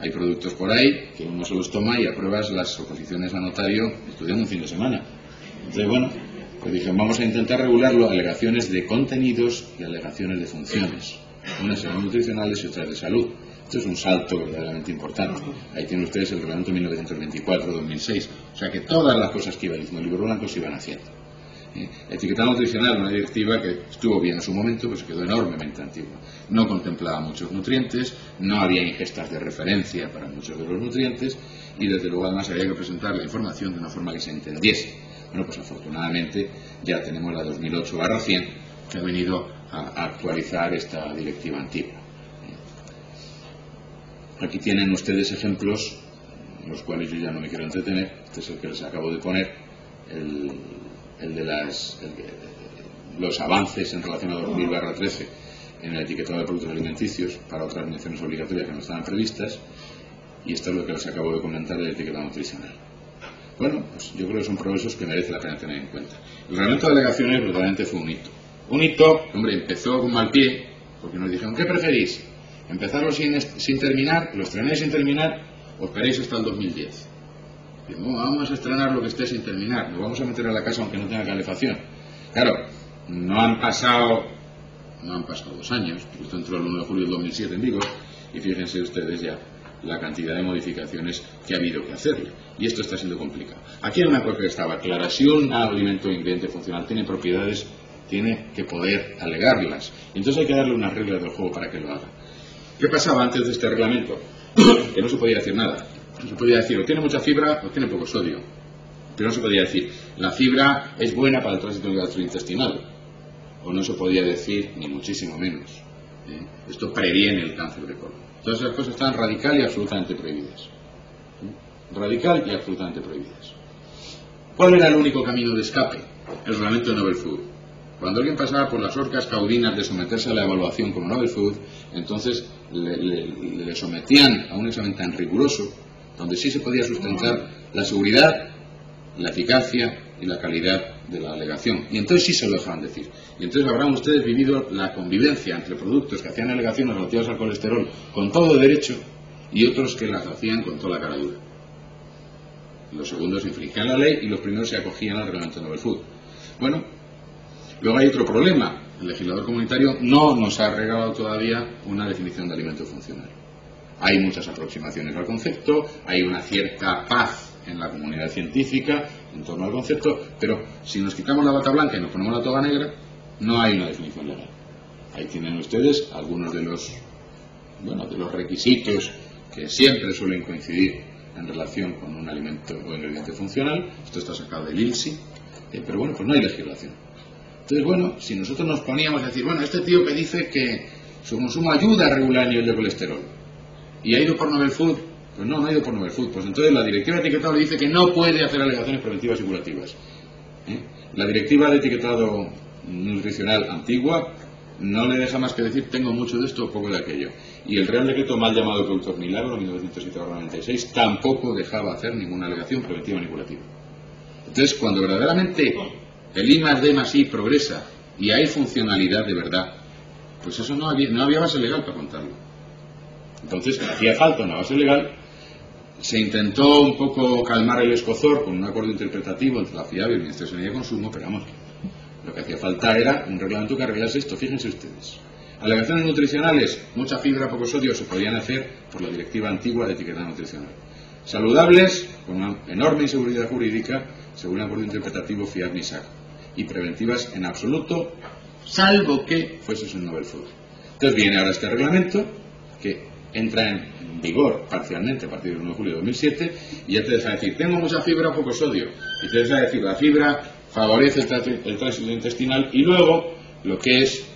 Hay productos por ahí que uno se los toma y apruebas las oposiciones a notario estudiando un fin de semana. Entonces, bueno, pues dije, vamos a intentar regularlo, alegaciones de contenidos y alegaciones de funciones. Unas serán nutricionales y otras de salud. Esto es un salto verdaderamente importante. Ahí tienen ustedes el reglamento 1924-2006. O sea que todas las cosas que iba diciendo el libro blanco se iban haciendo. Etiquetado nutricional, una directiva que estuvo bien en su momento, pero se quedó enormemente antigua. No contemplaba muchos nutrientes, no había ingestas de referencia para muchos de los nutrientes y desde luego además había que presentar la información de una forma que se entendiese. Bueno, pues afortunadamente ya tenemos la 2008/100 que ha venido a actualizar esta directiva antigua. Aquí tienen ustedes ejemplos, los cuales yo ya no me quiero entretener. Este es el que les acabo de poner, el de los avances en relación a 2000/13 en el etiquetado de productos alimenticios para otras menciones obligatorias que no estaban previstas, y esto es lo que les acabo de comentar del etiquetado nutricional. Bueno, pues yo creo que son progresos que merece la pena tener en cuenta. El reglamento de alegaciones verdaderamente fue un hito. Un hito, hombre, empezó con mal pie, porque nos dijeron, ¿qué preferís? ¿Empezarlo sin terminar? ¿Lo estrenáis sin terminar? ¿O esperáis hasta el 2010? Vamos a estrenar lo que esté sin terminar, nos vamos a meter a la casa aunque no tenga calefacción. Claro, no han pasado 2 años, esto entró el 1 de julio del 2007 en vigor, y fíjense ustedes ya la cantidad de modificaciones que ha habido que hacerle, y esto está siendo complicado. Aquí hay una cosa que estaba clara: si un alimento o ingrediente funcional tiene propiedades, tiene que poder alegarlas, y entonces hay que darle unas reglas del juego para que lo haga. ¿Qué pasaba antes de este reglamento? Que no se podía decir nada. No se podía decir o tiene mucha fibra o tiene poco sodio, pero no se podía decir la fibra es buena para el tránsito gastrointestinal, o no se podía decir ni muchísimo menos esto previene el cáncer de colon. Todas esas cosas están radical y absolutamente prohibidas. Radical y absolutamente prohibidas. ¿Cuál era el único camino de escape? El reglamento de Novel Food. Cuando alguien pasaba por las orcas caudinas de someterse a la evaluación como Novel Food, entonces le sometían a un examen tan riguroso, donde sí se podía sustentar la seguridad, la eficacia y la calidad de la alegación. Y entonces sí se lo dejaban decir. Y entonces habrán ustedes vivido la convivencia entre productos que hacían alegaciones relativas al colesterol con todo derecho y otros que las hacían con toda la cara dura. Los segundos infringían la ley y los primeros se acogían al reglamento de Novel Food. Bueno, luego hay otro problema. El legislador comunitario no nos ha regalado todavía una definición de alimento funcional. Hay muchas aproximaciones al concepto, hay una cierta paz en la comunidad científica en torno al concepto, pero si nos quitamos la bata blanca y nos ponemos la toga negra, no hay una definición legal. Ahí tienen ustedes algunos de los requisitos que siempre suelen coincidir en relación con un alimento o ingrediente funcional. Esto está sacado del ILSI, pero bueno, pues no hay legislación. Entonces, bueno, si nosotros nos poníamos a decir, bueno, este tío que dice que su consumo ayuda a regular el nivel de colesterol, y ha ido por Novel Food, pues no ha ido por Novel Food, pues entonces la directiva de etiquetado le dice que no puede hacer alegaciones preventivas y curativas. La directiva de etiquetado nutricional antigua no le deja más que decir tengo mucho de esto o poco de aquello. Y el Real Decreto mal llamado Productos Milagro, 1907/96, tampoco dejaba hacer ninguna alegación preventiva ni curativa. Entonces, cuando verdaderamente el I+D+I progresa y hay funcionalidad de verdad, pues eso no había base legal para contarlo. Entonces, hacía falta una base legal. Se intentó un poco calmar el escozor con un acuerdo interpretativo entre la FIAB y el Ministerio de Sanidad y Consumo, pero vamos, lo que hacía falta era un reglamento que arreglase esto. Fíjense ustedes. Alegaciones nutricionales, mucha fibra, poco sodio, se podían hacer por la directiva antigua de etiquetado nutricional. Saludables, con una enorme inseguridad jurídica, según el acuerdo interpretativo FIAB-MISAC. y preventivas en absoluto, salvo que fuese un Novel Food. Entonces viene ahora este reglamento que entra en vigor parcialmente a partir del 1 de julio de 2007 y ya te deja decir, tengo mucha fibra o poco sodio, y te deja decir, la fibra favorece el tránsito intestinal, y luego lo que es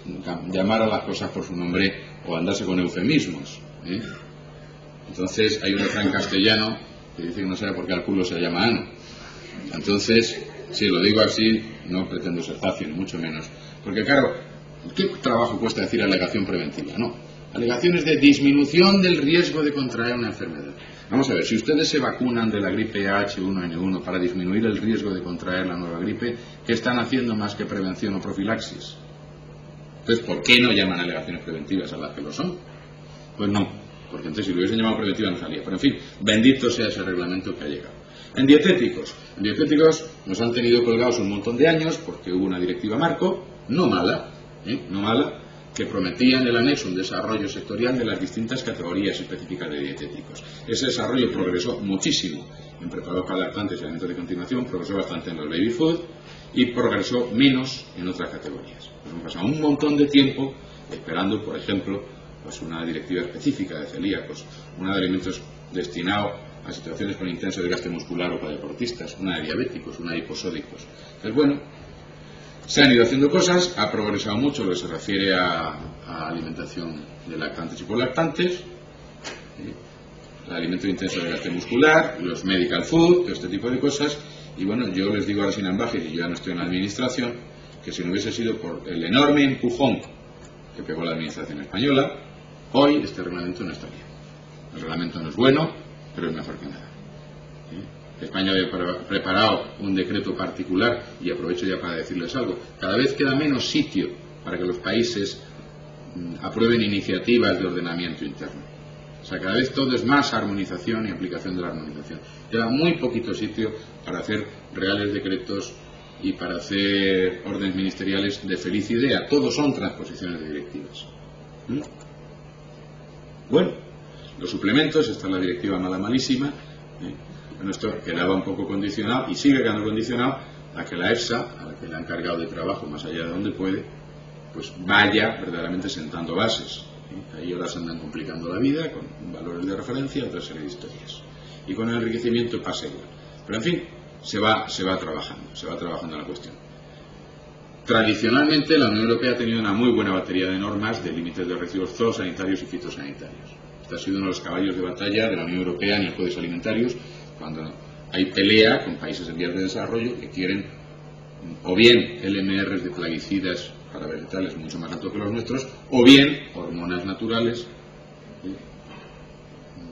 llamar a las cosas por su nombre o andarse con eufemismos, ¿eh? Entonces hay un refrán castellano que dice que no sabe por qué al culo se llama ano. Entonces, si lo digo así, no pretendo ser fácil, ni mucho menos, porque claro, ¿qué trabajo cuesta decir alegación preventiva? No, alegaciones de disminución del riesgo de contraer una enfermedad. Vamos a ver, si ustedes se vacunan de la gripe H1N1 para disminuir el riesgo de contraer la nueva gripe, ¿qué están haciendo más que prevención o profilaxis? Entonces, ¿por qué no llaman alegaciones preventivas a las que lo son? Pues no, porque entonces si lo hubiesen llamado preventiva no salía. Pero en fin, bendito sea ese reglamento que ha llegado. En dietéticos nos han tenido colgados un montón de años porque hubo una directiva marco, no mala, que prometía en el anexo un desarrollo sectorial de las distintas categorías específicas de dietéticos. Ese desarrollo progresó muchísimo en preparados para lactantes y alimentos de continuación, progresó bastante en los baby food y progresó menos en otras categorías. Pues hemos pasado un montón de tiempo esperando, por ejemplo, pues una directiva específica de celíacos, una de alimentos destinado a situaciones con intenso desgaste muscular o para deportistas, una de diabéticos, una de hiposódicos. Entonces, bueno, se han ido haciendo cosas, ha progresado mucho lo que se refiere a alimentación de lactantes y polactantes, el alimento de intenso desgaste muscular, los medical food, todo este tipo de cosas, y bueno, yo les digo ahora sin ambajes, y yo ya no estoy en la administración, que si no hubiese sido por el enorme empujón que pegó la administración española, hoy este reglamento no estaría. El reglamento no es bueno, pero es mejor que nada. España había preparado un decreto particular, y aprovecho ya para decirles algo, cada vez queda menos sitio para que los países aprueben iniciativas de ordenamiento interno. O sea, cada vez todo es más armonización y aplicación de la armonización. Queda muy poquito sitio para hacer reales decretos y para hacer órdenes ministeriales de feliz idea. Todos son transposiciones de directivas. Bueno, los suplementos, esta es la directiva mala malísima. Bueno, esto quedaba un poco condicionado y sigue quedando condicionado a que la EFSA, a la que le han cargado de trabajo más allá de donde puede, pues vaya verdaderamente sentando bases. Ahí ahora se andan complicando la vida con valores de referencia y otra serie de historias. Y con el enriquecimiento pasa igual. Pero en fin, se va trabajando la cuestión. Tradicionalmente la Unión Europea ha tenido una muy buena batería de normas de límites de residuos zoosanitarios y fitosanitarios. Este ha sido uno de los caballos de batalla de la Unión Europea en los códigos alimentarios, cuando hay pelea con países en vías de desarrollo que quieren o bien LMRs de plaguicidas para vegetales mucho más altos que los nuestros, o bien hormonas naturales,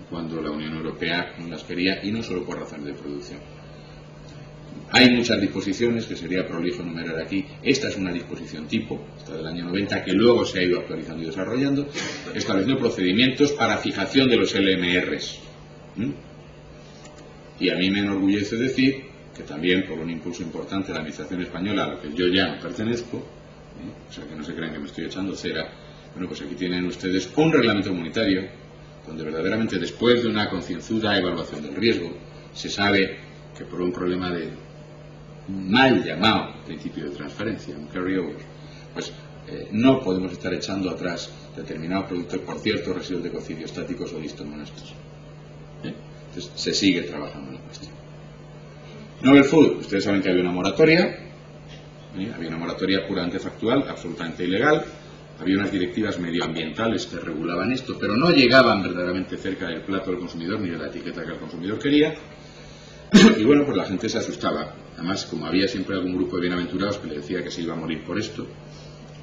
cuando la Unión Europea no las quería, y no solo por razones de producción. Hay muchas disposiciones que sería prolijo enumerar aquí. Esta es una disposición tipo, esta del año 90, que luego se ha ido actualizando y desarrollando, estableciendo procedimientos para fijación de los LMRs. Y a mí me enorgullece decir que también, por un impulso importante de la Administración española, a la que yo ya no pertenezco, o sea que no se crean que me estoy echando cera, bueno, pues aquí tienen ustedes un reglamento comunitario donde verdaderamente, después de una concienzuda evaluación del riesgo, se sabe que por un problema de mal llamado principio de transferencia, un carryover, pues no podemos estar echando atrás determinados productos, por cierto, residuos de cocidio estáticos o listomonestos. Entonces se sigue trabajando en la cuestión. Novel Food, ustedes saben que había una moratoria, había una moratoria puramente factual, absolutamente ilegal, había unas directivas medioambientales que regulaban esto, pero no llegaban verdaderamente cerca del plato del consumidor ni de la etiqueta que el consumidor quería. Y bueno, pues la gente se asustaba. Además, como había siempre algún grupo de bienaventurados que le decía que se iba a morir por esto,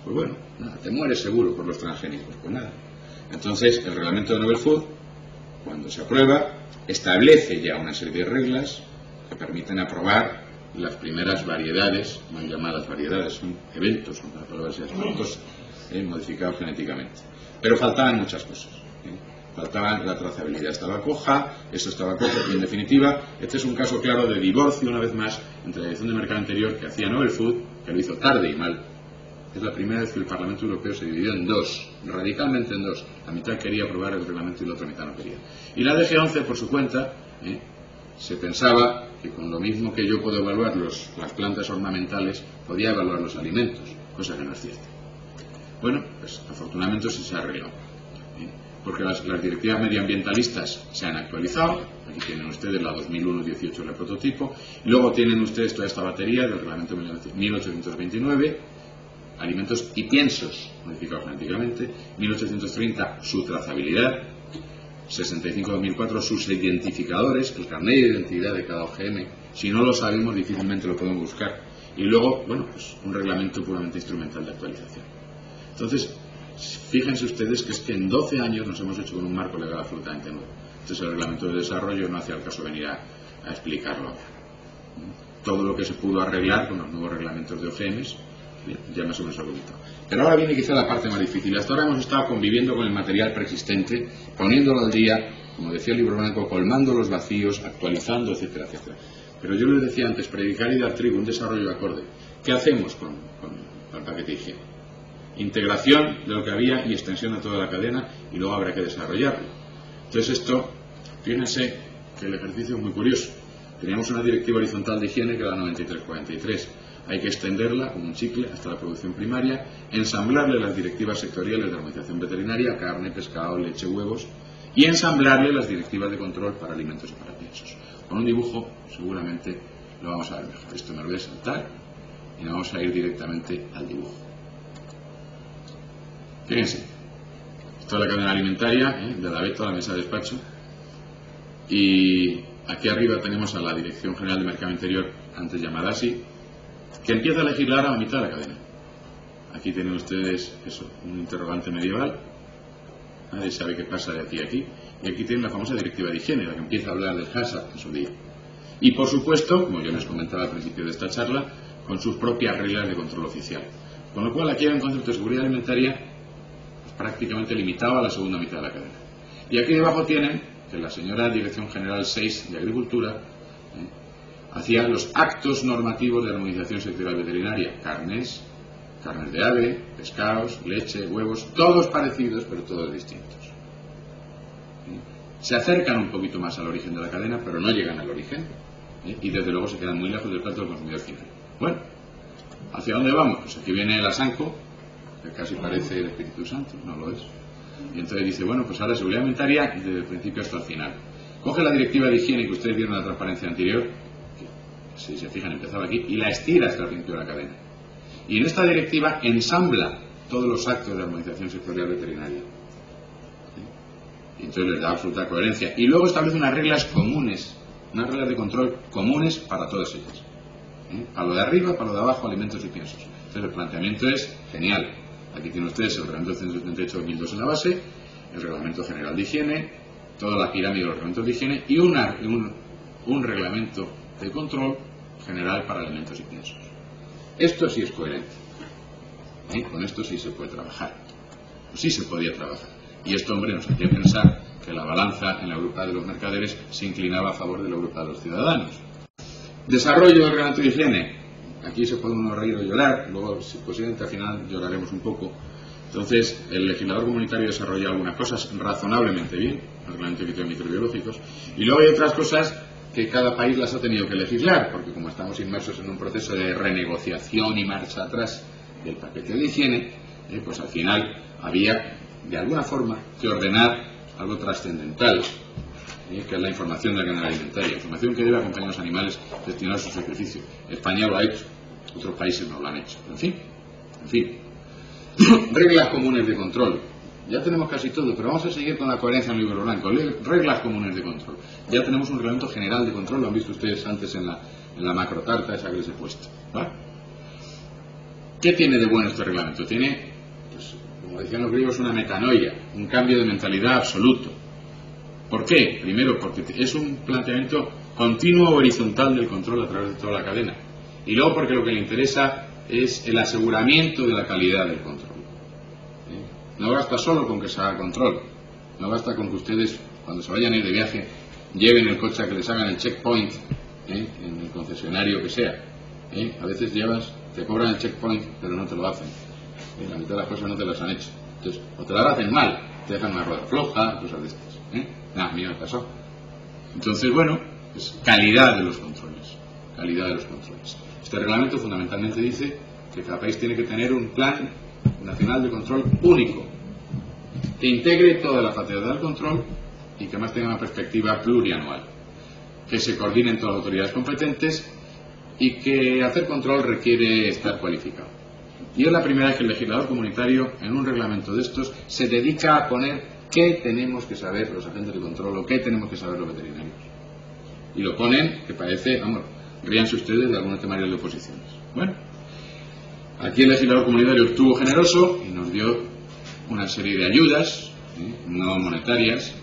pues bueno, nada, te mueres seguro por los transgénicos, pues nada. Entonces, el reglamento de Novel Food, cuando se aprueba, establece ya una serie de reglas que permiten aprobar las primeras variedades, no llamadas variedades, son eventos, son palabras espantos, modificados genéticamente. Pero faltaban muchas cosas. Faltaba la trazabilidad, estaba coja, eso estaba cojo, y en definitiva, este es un caso claro de divorcio, una vez más, entre la dirección de mercado anterior que hacía Novel Food, que lo hizo tarde y mal. Es la primera vez que el Parlamento Europeo se dividió en dos, radicalmente en dos. La mitad quería aprobar el reglamento y la otra mitad no quería. Y la DG11, por su cuenta, se pensaba que con lo mismo que yo puedo evaluar las plantas ornamentales, podía evaluar los alimentos, cosa que no es cierta. Bueno, pues afortunadamente eso se ha arreglado, porque las directivas medioambientalistas se han actualizado. Aquí tienen ustedes la 2001-18, el prototipo, y luego tienen ustedes toda esta batería del reglamento 1829, alimentos y piensos modificados genéticamente, 1830, su trazabilidad, 65-2004, sus identificadores, el carnet de identidad de cada OGM. Si no lo sabemos, difícilmente lo podemos buscar. Y luego, bueno, pues un reglamento puramente instrumental de actualización. Entonces, fíjense ustedes que es que en 12 años nos hemos hecho con un marco legal absolutamente nuevo. Entonces el reglamento de desarrollo no hacía el caso venir a explicarlo ahora. Todo lo que se pudo arreglar con los nuevos reglamentos de OGMs, ya más o menos argumentado. Pero ahora viene quizá la parte más difícil. Hasta ahora hemos estado conviviendo con el material preexistente, poniéndolo al día, como decía el libro blanco, colmando los vacíos, actualizando, etcétera, etcétera. Pero yo les decía antes, predicar y dar trigo, un desarrollo acorde. ¿Qué hacemos con el paquete de higiene? Integración de lo que había y extensión a toda la cadena, y luego habrá que desarrollarlo. Entonces esto, fíjense que el ejercicio es muy curioso. Teníamos una directiva horizontal de higiene que era la 9343. Hay que extenderla como un chicle hasta la producción primaria, ensamblarle las directivas sectoriales de armonización veterinaria, carne, pescado, leche, huevos, y ensamblarle las directivas de control para alimentos y para piensos. Con un dibujo seguramente lo vamos a ver mejor. Esto me lo voy a saltar y nos vamos a ir directamente al dibujo. Fíjense, esto es la cadena alimentaria, de la Beto a la mesa de despacho, y aquí arriba tenemos a la Dirección General de Mercado Interior, antes llamada así, que empieza a legislar a la mitad de la cadena. Aquí tienen ustedes eso, un interrogante medieval, nadie sabe qué pasa de aquí a aquí, y aquí tienen la famosa directiva de higiene, la que empieza a hablar del hazard en su día. Y por supuesto, como yo les comentaba al principio de esta charla, con sus propias reglas de control oficial. Con lo cual aquí hay un concepto de seguridad alimentaria prácticamente limitado a la segunda mitad de la cadena. Y aquí debajo tienen que la señora Dirección General 6 de Agricultura hacía los actos normativos de armonización sectorial veterinaria, carnes de ave, pescados, leche, huevos, todos parecidos pero todos distintos. Se acercan un poquito más al origen de la cadena, pero no llegan al origen, y desde luego se quedan muy lejos del plato del consumidor final. Bueno, ¿hacia dónde vamos? Pues aquí viene el ASANCO, que casi parece el Espíritu Santo, no lo es. Y entonces dice, bueno, pues ahora seguridad alimentaria desde el principio hasta el final. Coge la directiva de higiene que ustedes vieron en la transparencia anterior, que si se fijan empezaba aquí, y la estira hasta el principio de la cadena. Y en esta directiva ensambla todos los actos de armonización sectorial veterinaria. Y entonces les da absoluta coherencia. Y luego establece unas reglas comunes, unas reglas de control comunes para todas ellas. Para lo de arriba, para lo de abajo, alimentos y piensos. Entonces el planteamiento es genial. Aquí tienen ustedes el reglamento 178-2002 en la base, el reglamento general de higiene, toda la pirámide de los reglamentos de higiene y un reglamento de control general para alimentos y piensos. Esto sí es coherente. Con esto sí se puede trabajar. Sí se podía trabajar. Y esto, hombre, nos hacía pensar que la balanza en la Europa de los mercaderes se inclinaba a favor de la Europa de los ciudadanos. Desarrollo del reglamento de higiene. Aquí se puede uno reír o llorar, luego, si posiblemente al final lloraremos un poco. Entonces, el legislador comunitario desarrolla algunas cosas razonablemente bien, el reglamento de criterios microbiológicos, y luego hay otras cosas que cada país las ha tenido que legislar, porque como estamos inmersos en un proceso de renegociación y marcha atrás del paquete de higiene, pues al final había, de alguna forma, que ordenar algo trascendental, que es la información de la cadena alimentaria, información que debe acompañar a los animales destinados a su sacrificio. España lo ha hecho, otros países no lo han hecho. En fin. Reglas comunes de control. Ya tenemos casi todo, pero vamos a seguir con la coherencia en el libro blanco. Reglas comunes de control. Ya tenemos un reglamento general de control, lo han visto ustedes antes en la macrotarta esa que les he puesto. ¿Vale? ¿Qué tiene de bueno este reglamento? Tiene, pues, como decían los griegos, una metanoia, un cambio de mentalidad absoluto. ¿Por qué? Primero, porque es un planteamiento continuo horizontal del control a través de toda la cadena. Y luego porque lo que le interesa es el aseguramiento de la calidad del control. No basta solo con que se haga control. No basta con que ustedes, cuando se vayan a ir de viaje, lleven el coche a que les hagan el checkpoint en el concesionario que sea. A veces te cobran el checkpoint, pero no te lo hacen. La mitad de las cosas no te las han hecho. Entonces, o te las hacen mal, te dejan una rueda floja, cosas de estas. Nada, a mí me pasó. Entonces, bueno, es calidad de los controles. calidad de los controles. Este reglamento fundamentalmente dice que cada país tiene que tener un plan nacional de control único, que integre toda la facilidad del control y que además tenga una perspectiva plurianual, que se coordinen todas las autoridades competentes y que hacer control requiere estar cualificado. Y es la primera vez que el legislador comunitario en un reglamento de estos se dedica a poner qué tenemos que saber los agentes de control o qué tenemos que saber los veterinarios. Y lo ponen, que parece, vamos, ríanse ustedes de algunos temarios de oposiciones. Bueno, aquí el legislador comunitario estuvo generoso y nos dio una serie de ayudas, no monetarias,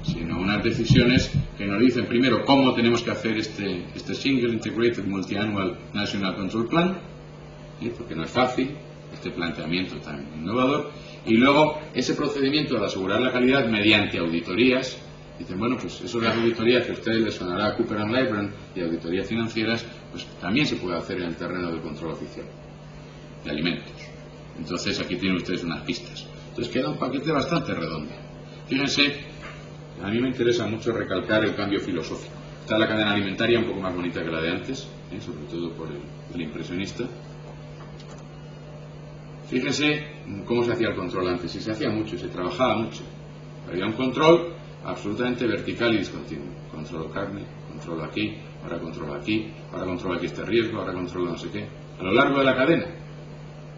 sino unas decisiones que nos dicen primero cómo tenemos que hacer este Single Integrated Multi-Annual National Control Plan, porque no es fácil este planteamiento tan innovador, y luego ese procedimiento de asegurar la calidad mediante auditorías. Dicen, bueno, pues eso de las auditorías que a ustedes les sonará a Cooper & Lybrand y auditorías financieras, pues también se puede hacer en el terreno del control oficial de alimentos. Entonces aquí tienen ustedes unas pistas. Entonces queda un paquete bastante redondo. Fíjense, a mí me interesa mucho recalcar el cambio filosófico. Está la cadena alimentaria un poco más bonita que la de antes, sobre todo por el impresionista. Fíjense cómo se hacía el control antes, y se hacía mucho, se trabajaba mucho. Había un control absolutamente vertical y discontinuo. Controlo carne, controlo aquí, ahora controlo aquí este riesgo, ahora controlo no sé qué, a lo largo de la cadena.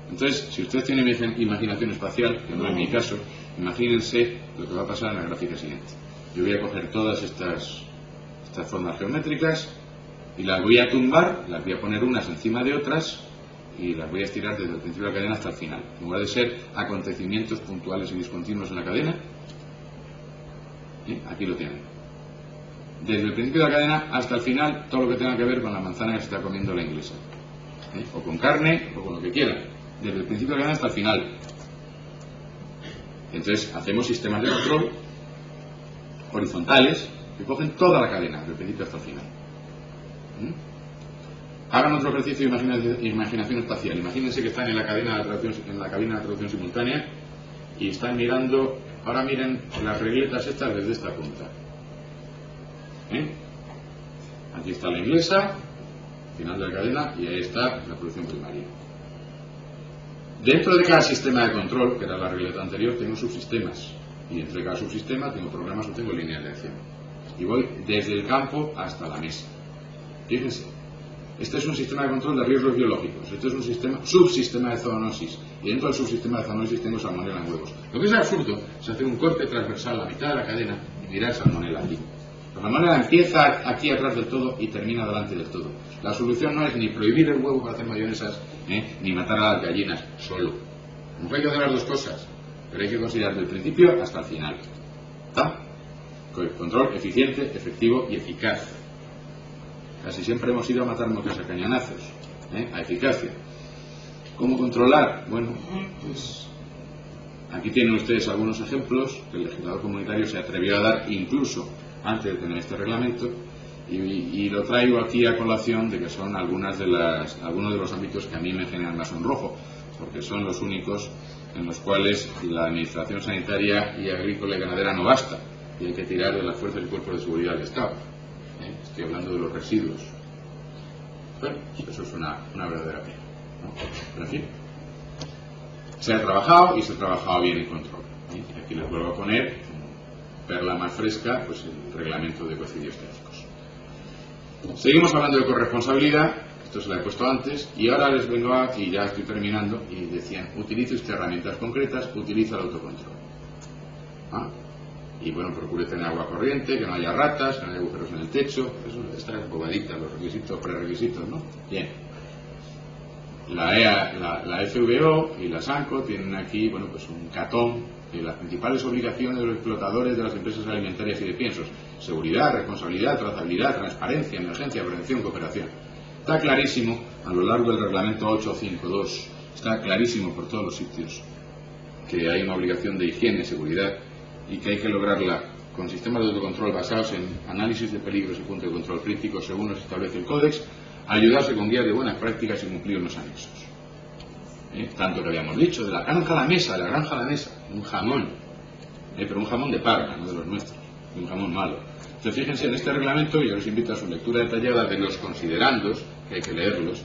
Entonces, si ustedes tienen imaginación espacial, que no es mi caso, imagínense lo que va a pasar en la gráfica siguiente. Yo voy a coger todas estas formas geométricas y las voy a tumbar, las voy a poner unas encima de otras y las voy a estirar desde el principio de la cadena hasta el final. En lugar de ser acontecimientos puntuales y discontinuos en la cadena, aquí lo tienen. Desde el principio de la cadena hasta el final, todo lo que tenga que ver con la manzana que se está comiendo la inglesa. O con carne, o con lo que quieran. Desde el principio de la cadena hasta el final. Entonces, hacemos sistemas de control horizontales que cogen toda la cadena, desde el principio hasta el final. Hagan otro ejercicio de imaginación espacial. Imagínense que están en la cabina de traducción simultánea y están mirando. Ahora miren las regletas estas desde esta punta. Aquí está la inglesa, final de la cadena, y ahí está la producción primaria. Dentro de cada sistema de control, que era la regleta anterior, tengo subsistemas. Y entre cada subsistema tengo programas o tengo líneas de acción. Y voy desde el campo hasta la mesa. Fíjense, este es un sistema de control de riesgos biológicos. Este es un subsistema de zoonosis. Y dentro del subsistema de zoonosis tengo salmonela en huevos. Lo que es absurdo es hacer un corte transversal a la mitad de la cadena y mirar salmonela aquí. La salmonela empieza aquí atrás del todo y termina delante del todo. La solución no es ni prohibir el huevo para hacer mayonesas, ni matar a las gallinas solo. No hay que hacer las dos cosas, pero hay que considerar del principio hasta el final. ¿Está? Control eficiente, efectivo y eficaz. Casi siempre hemos ido a matar moscas a cañonazos, a eficacia. ¿Cómo controlar? Bueno, pues aquí tienen ustedes algunos ejemplos que el legislador comunitario se atrevió a dar incluso antes de tener este reglamento, y lo traigo aquí a colación de que son algunos de los ámbitos que a mí me generan más sonrojo, porque son los únicos en los cuales la administración sanitaria y agrícola y ganadera no basta, y hay que tirar de las fuerzas y cuerpos de seguridad del Estado. Estoy hablando de los residuos. Bueno, eso es una verdadera pena, ¿no? Pero en fin, se ha trabajado y se ha trabajado bien en control. Y aquí les vuelvo a poner, perla más fresca, pues el reglamento de ecocidios técnicos. Seguimos hablando de corresponsabilidad, esto se lo he puesto antes, y ahora les vengo y ya estoy terminando, y decían, utilice usted herramientas concretas, utiliza el autocontrol. Y bueno, procure tener agua corriente, que no haya ratas, que no haya agujeros en el techo, eso está bobadita, los requisitos, prerequisitos, ¿no? Bien. La FVO y la SANCO tienen aquí, bueno, pues un catón de las principales obligaciones de los explotadores de las empresas alimentarias y de piensos: seguridad, responsabilidad, trazabilidad, transparencia, emergencia, prevención, cooperación. Está clarísimo a lo largo del reglamento 852, está clarísimo por todos los sitios que hay una obligación de higiene, seguridad, y que hay que lograrla con sistemas de autocontrol basados en análisis de peligros y puntos de control críticos según los establece el Códex, ayudarse con guías de buenas prácticas y cumplir unos anexos. Tanto que habíamos dicho, de la granja a la mesa, de la granja a la mesa, un jamón, pero un jamón de Parma, no de los nuestros, un jamón malo. Entonces, fíjense en este reglamento, yo les invito a su lectura detallada de los considerandos, que hay que leerlos,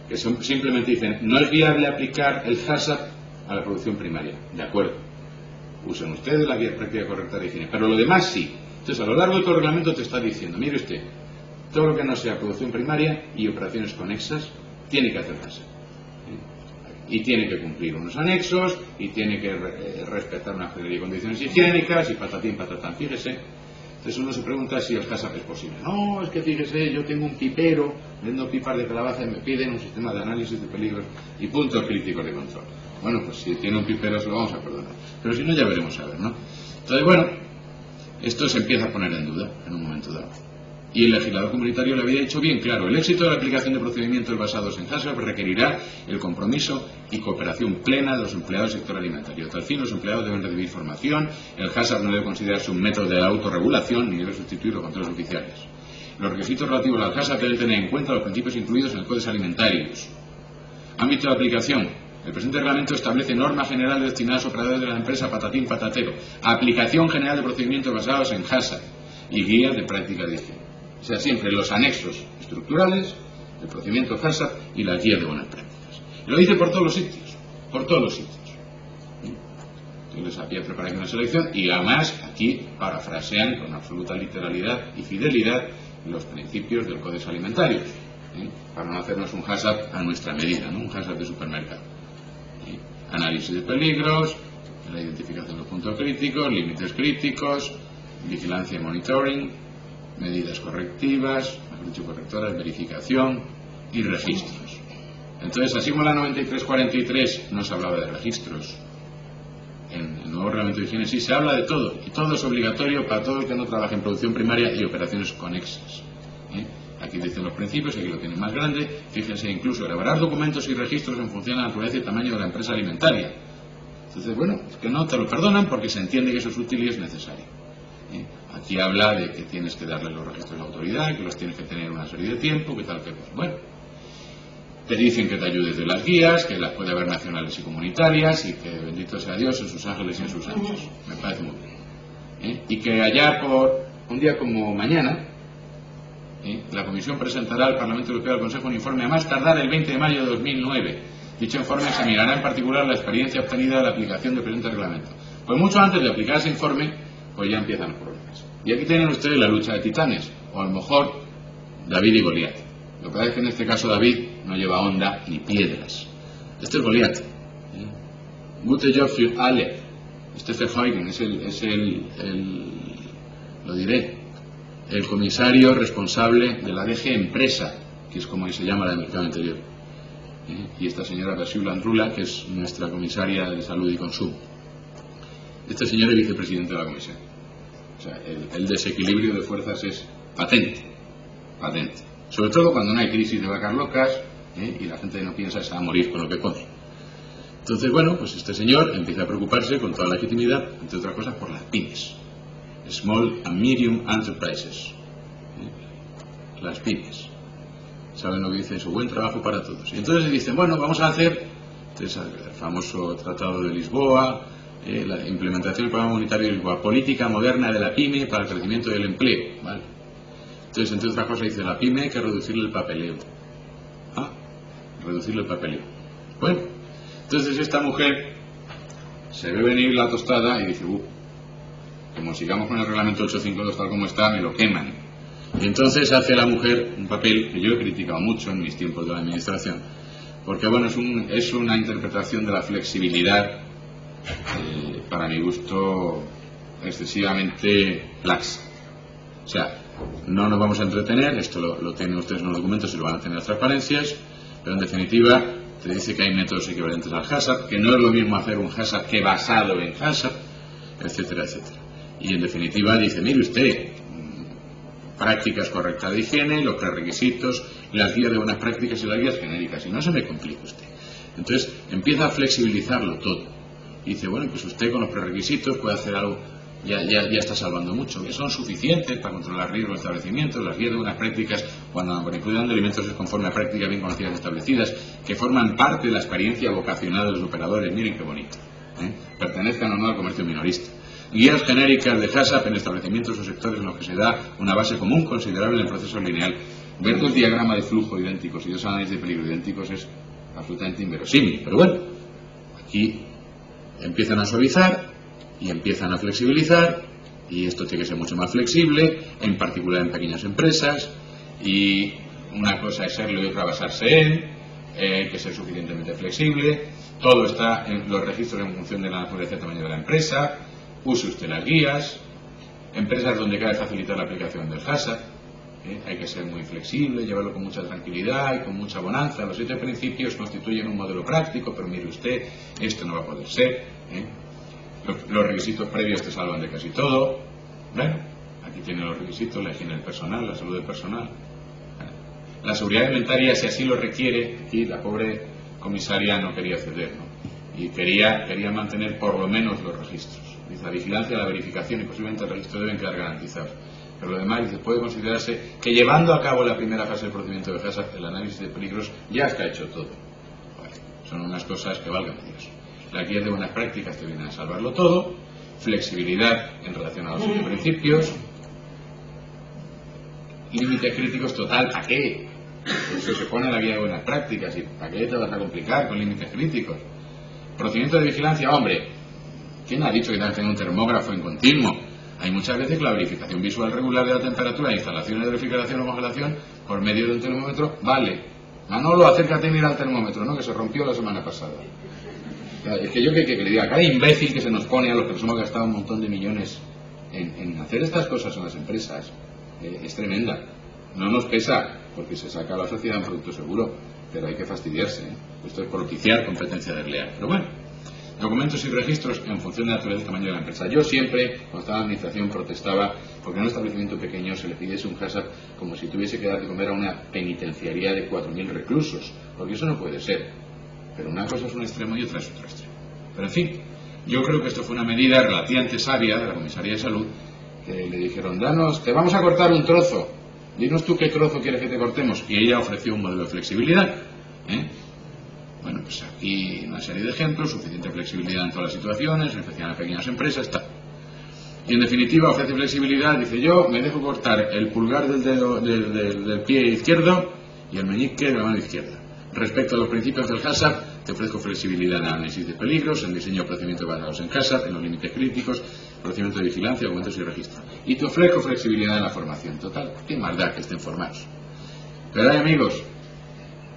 que simplemente dicen, no es viable aplicar el HACCP a la producción primaria. De acuerdo. Usen ustedes la guía práctica correcta de higiene, pero lo demás sí. Entonces, a lo largo de todo el reglamento te está diciendo, mire usted, todo lo que no sea producción primaria y operaciones conexas, tiene que hacer HACCP. Y tiene que cumplir unos anexos, y tiene que respetar una serie de condiciones higiénicas, y patatín, patatán, fíjese. Entonces uno se pregunta si el HACCP es posible. No, es que fíjese, yo tengo un pipero, vendo pipas de calabaza y me piden un sistema de análisis de peligros y puntos críticos de control. Bueno, pues si tiene un pipero se lo vamos a perdonar. Pero si no, ya veremos a ver, ¿no? Entonces, bueno, esto se empieza a poner en duda en un momento dado. Y el legislador comunitario le había dicho bien claro, el éxito de la aplicación de procedimientos basados en HACCP requerirá el compromiso y cooperación plena de los empleados del sector alimentario. A tal fin, los empleados deben recibir formación, el HACCP no debe considerarse un método de autorregulación ni debe sustituir los controles oficiales. Los requisitos relativos al HACCP deben tener en cuenta los principios incluidos en el Código Alimentarios. Ámbito de aplicación. El presente reglamento establece normas generales destinadas a operadores de la empresa patatín patatero, aplicación general de procedimientos basados en HACCP y guías de práctica de higiene. O sea, siempre los anexos estructurales, el procedimiento HACCP y las guías de buenas prácticas. Y lo dice por todos los sitios, por todos los sitios. Entonces había preparación de selección y además aquí parafrasean con absoluta literalidad y fidelidad los principios del Código Alimentario, para no hacernos un HACCP a nuestra medida, ¿no? Un HACCP de supermercado. Análisis de peligros, la identificación de los puntos críticos, límites críticos, vigilancia y monitoring, medidas correctivas, mejor dicho correctoras, verificación y registros. Entonces, así como la 9343 no se hablaba de registros, en el nuevo reglamento de higiene sí se habla de todo, y todo es obligatorio para todo el que no trabaje en producción primaria y operaciones conexas. Aquí dicen los principios, aquí lo tienen más grande. Fíjense, incluso elaborar documentos y registros en función de la naturaleza y tamaño de la empresa alimentaria. Entonces, bueno, es que no te lo perdonan porque se entiende que eso es útil y es necesario. Aquí habla de que tienes que darle los registros a la autoridad, que los tienes que tener una serie de tiempo, que tal, que pues. Bueno, te dicen que te ayudes de las guías, que las puede haber nacionales y comunitarias, y que bendito sea Dios en sus ángeles y en sus santos. Me parece muy bien. Y que allá por un día como mañana, la Comisión presentará al Parlamento Europeo y al Consejo un informe a más tardar el 20 de mayo de 2009. Dicho informe examinará en particular la experiencia obtenida de la aplicación del presente reglamento. Pues mucho antes de aplicar ese informe, pues ya empiezan los problemas. Y aquí tienen ustedes la lucha de titanes, o a lo mejor David y Goliat. Lo que pasa es que en este caso David no lleva honda ni piedras. Este es Goliat. Gute Job für alle. Este Verheugen es lo diré, el comisario responsable de la DG Empresa, que es como se llama la de Mercado Interior. Y esta señora Ursula Andrula, que es nuestra comisaria de Salud y Consumo. Este señor es vicepresidente de la Comisión. O sea, el desequilibrio de fuerzas es patente. Patente. Sobre todo cuando no hay crisis de vacas locas y la gente no piensa que se va a morir con lo que come. Entonces, bueno, pues este señor empieza a preocuparse con toda legitimidad, entre otras cosas, por las pymes. Small and Medium Enterprises. Las pymes. ¿Saben lo que dice eso? Buen trabajo para todos. Y entonces dicen, bueno, vamos a hacer el famoso Tratado de Lisboa, la implementación del programa unitario de Lisboa, política moderna de la pyme para el crecimiento del empleo. ¿Vale? Entonces, entre otras cosas, dice la pyme hay que reducirle el papeleo. Reducirle el papeleo. Bueno, entonces esta mujer se ve venir la tostada y dice, como sigamos con el reglamento 852 tal como está, me lo queman. Y entonces hace la mujer un papel que yo he criticado mucho en mis tiempos de la administración, porque bueno, es una interpretación de la flexibilidad, para mi gusto, excesivamente laxa. O sea, no nos vamos a entretener, esto lo tienen ustedes en los documentos y lo van a tener las transparencias, pero en definitiva te dice que hay métodos equivalentes al HACCP, que no es lo mismo hacer un HACCP que basado en HACCP, etcétera, etcétera. Y en definitiva dice, mire usted, prácticas correctas de higiene, los prerequisitos, las guías de buenas prácticas y las guías genéricas, y no se me complique usted. Entonces empieza a flexibilizarlo todo. Y dice, bueno, pues usted con los prerequisitos puede hacer algo, ya está salvando mucho, que son suficientes para controlar riesgos de establecimientos, las guías de buenas prácticas, cuando la manipulación de alimentos es conforme a prácticas bien conocidas y establecidas, que forman parte de la experiencia vocacional de los operadores, miren qué bonito, pertenezcan o no al comercio minorista. guías genéricas de HACCP en establecimientos o sectores en los que se da una base común considerable en el proceso lineal. Ver dos diagramas de flujo idénticos y dos análisis de peligro idénticos es absolutamente inverosímil, pero bueno, aquí empiezan a suavizar y empiezan a flexibilizar, y esto tiene que ser mucho más flexible, en particular en pequeñas empresas, y una cosa es serlo y otra basarse en, hay que ser suficientemente flexible, todo está en los registros en función de la naturaleza y tamaño de la empresa, use usted las guías, empresas donde cabe facilitar la aplicación del HACCP, hay que ser muy flexible, llevarlo con mucha tranquilidad y con mucha bonanza. Los 7 principios constituyen un modelo práctico, pero mire usted, esto no va a poder ser. Los requisitos previos te salvan de casi todo. Bueno, aquí tiene los requisitos, la higiene del personal, la salud del personal. La seguridad alimentaria, si así lo requiere, aquí la pobre comisaria no quería ceder, ¿no? Y quería mantener por lo menos los registros. Dice, la vigilancia, la verificación y posiblemente el registro deben quedar garantizados. Pero lo demás, dice, puede considerarse que llevando a cabo la primera fase del procedimiento de HACCP, el análisis de peligros, ya está hecho todo. Bueno, son unas cosas que valgan Dios. Las guías de buenas prácticas te vienen a salvarlo todo, flexibilidad en relación a los 7 principios, límites críticos total, ¿para qué? Eso se pone en la guía de buenas prácticas, y ¿para qué te vas a complicar con límites críticos? Procedimiento de vigilancia, hombre, ¿quién ha dicho que tenga un termógrafo en continuo? Hay muchas veces que la verificación visual regular de la temperatura de instalaciones de refrigeración o congelación por medio de un termómetro vale. Manolo, acércate y mira al termómetro, ¿no? Que se rompió la semana pasada. Es que yo que le diga, cada imbécil que se nos pone a los que nos hemos gastado un montón de millones en hacer estas cosas en las empresas es tremenda. No nos pesa, porque se saca a la sociedad un producto seguro, pero hay que fastidiarse, ¿eh? Esto es propiciar competencia desleal. Pero bueno, documentos y registros en función de la naturaleza y tamaño de la empresa. Yo siempre, cuando estaba en la administración, protestaba porque en un establecimiento pequeño se le pidiese un HACCP como si tuviese que dar de comer a una penitenciaría de 4.000 reclusos, porque eso no puede ser. Pero una cosa es un extremo y otra es otro extremo. Pero en fin, yo creo que esto fue una medida relativamente sabia de la Comisaría de Salud, que le dijeron, danos, te vamos a cortar un trozo, dinos tú qué trozo quieres que te cortemos, y ella ofreció un modelo de flexibilidad, Bueno, pues aquí una serie de ejemplos, suficiente flexibilidad en todas las situaciones, en especial en pequeñas empresas, tal. Y en definitiva ofrece flexibilidad, dice, yo me dejo cortar el pulgar del dedo del pie izquierdo y el meñique de la mano izquierda. Respecto a los principios del HACCP, te ofrezco flexibilidad en análisis de peligros, en diseño de procedimientos basados en HACCP, en los límites críticos, procedimientos de vigilancia, documentos y registro. Y te ofrezco flexibilidad en la formación. Total, qué más da que estén formados. Pero hay amigos,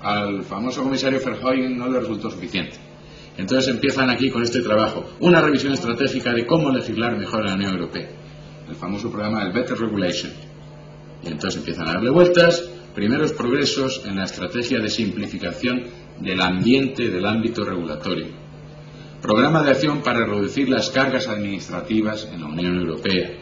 al famoso comisario Verheugen no le resultó suficiente. Entonces empiezan aquí con este trabajo, una revisión estratégica de cómo legislar mejor en la Unión Europea. El famoso programa del Better Regulation. Y entonces empiezan a darle vueltas. Primeros progresos en la estrategia de simplificación del ambiente del ámbito regulatorio. Programa de acción para reducir las cargas administrativas en la Unión Europea.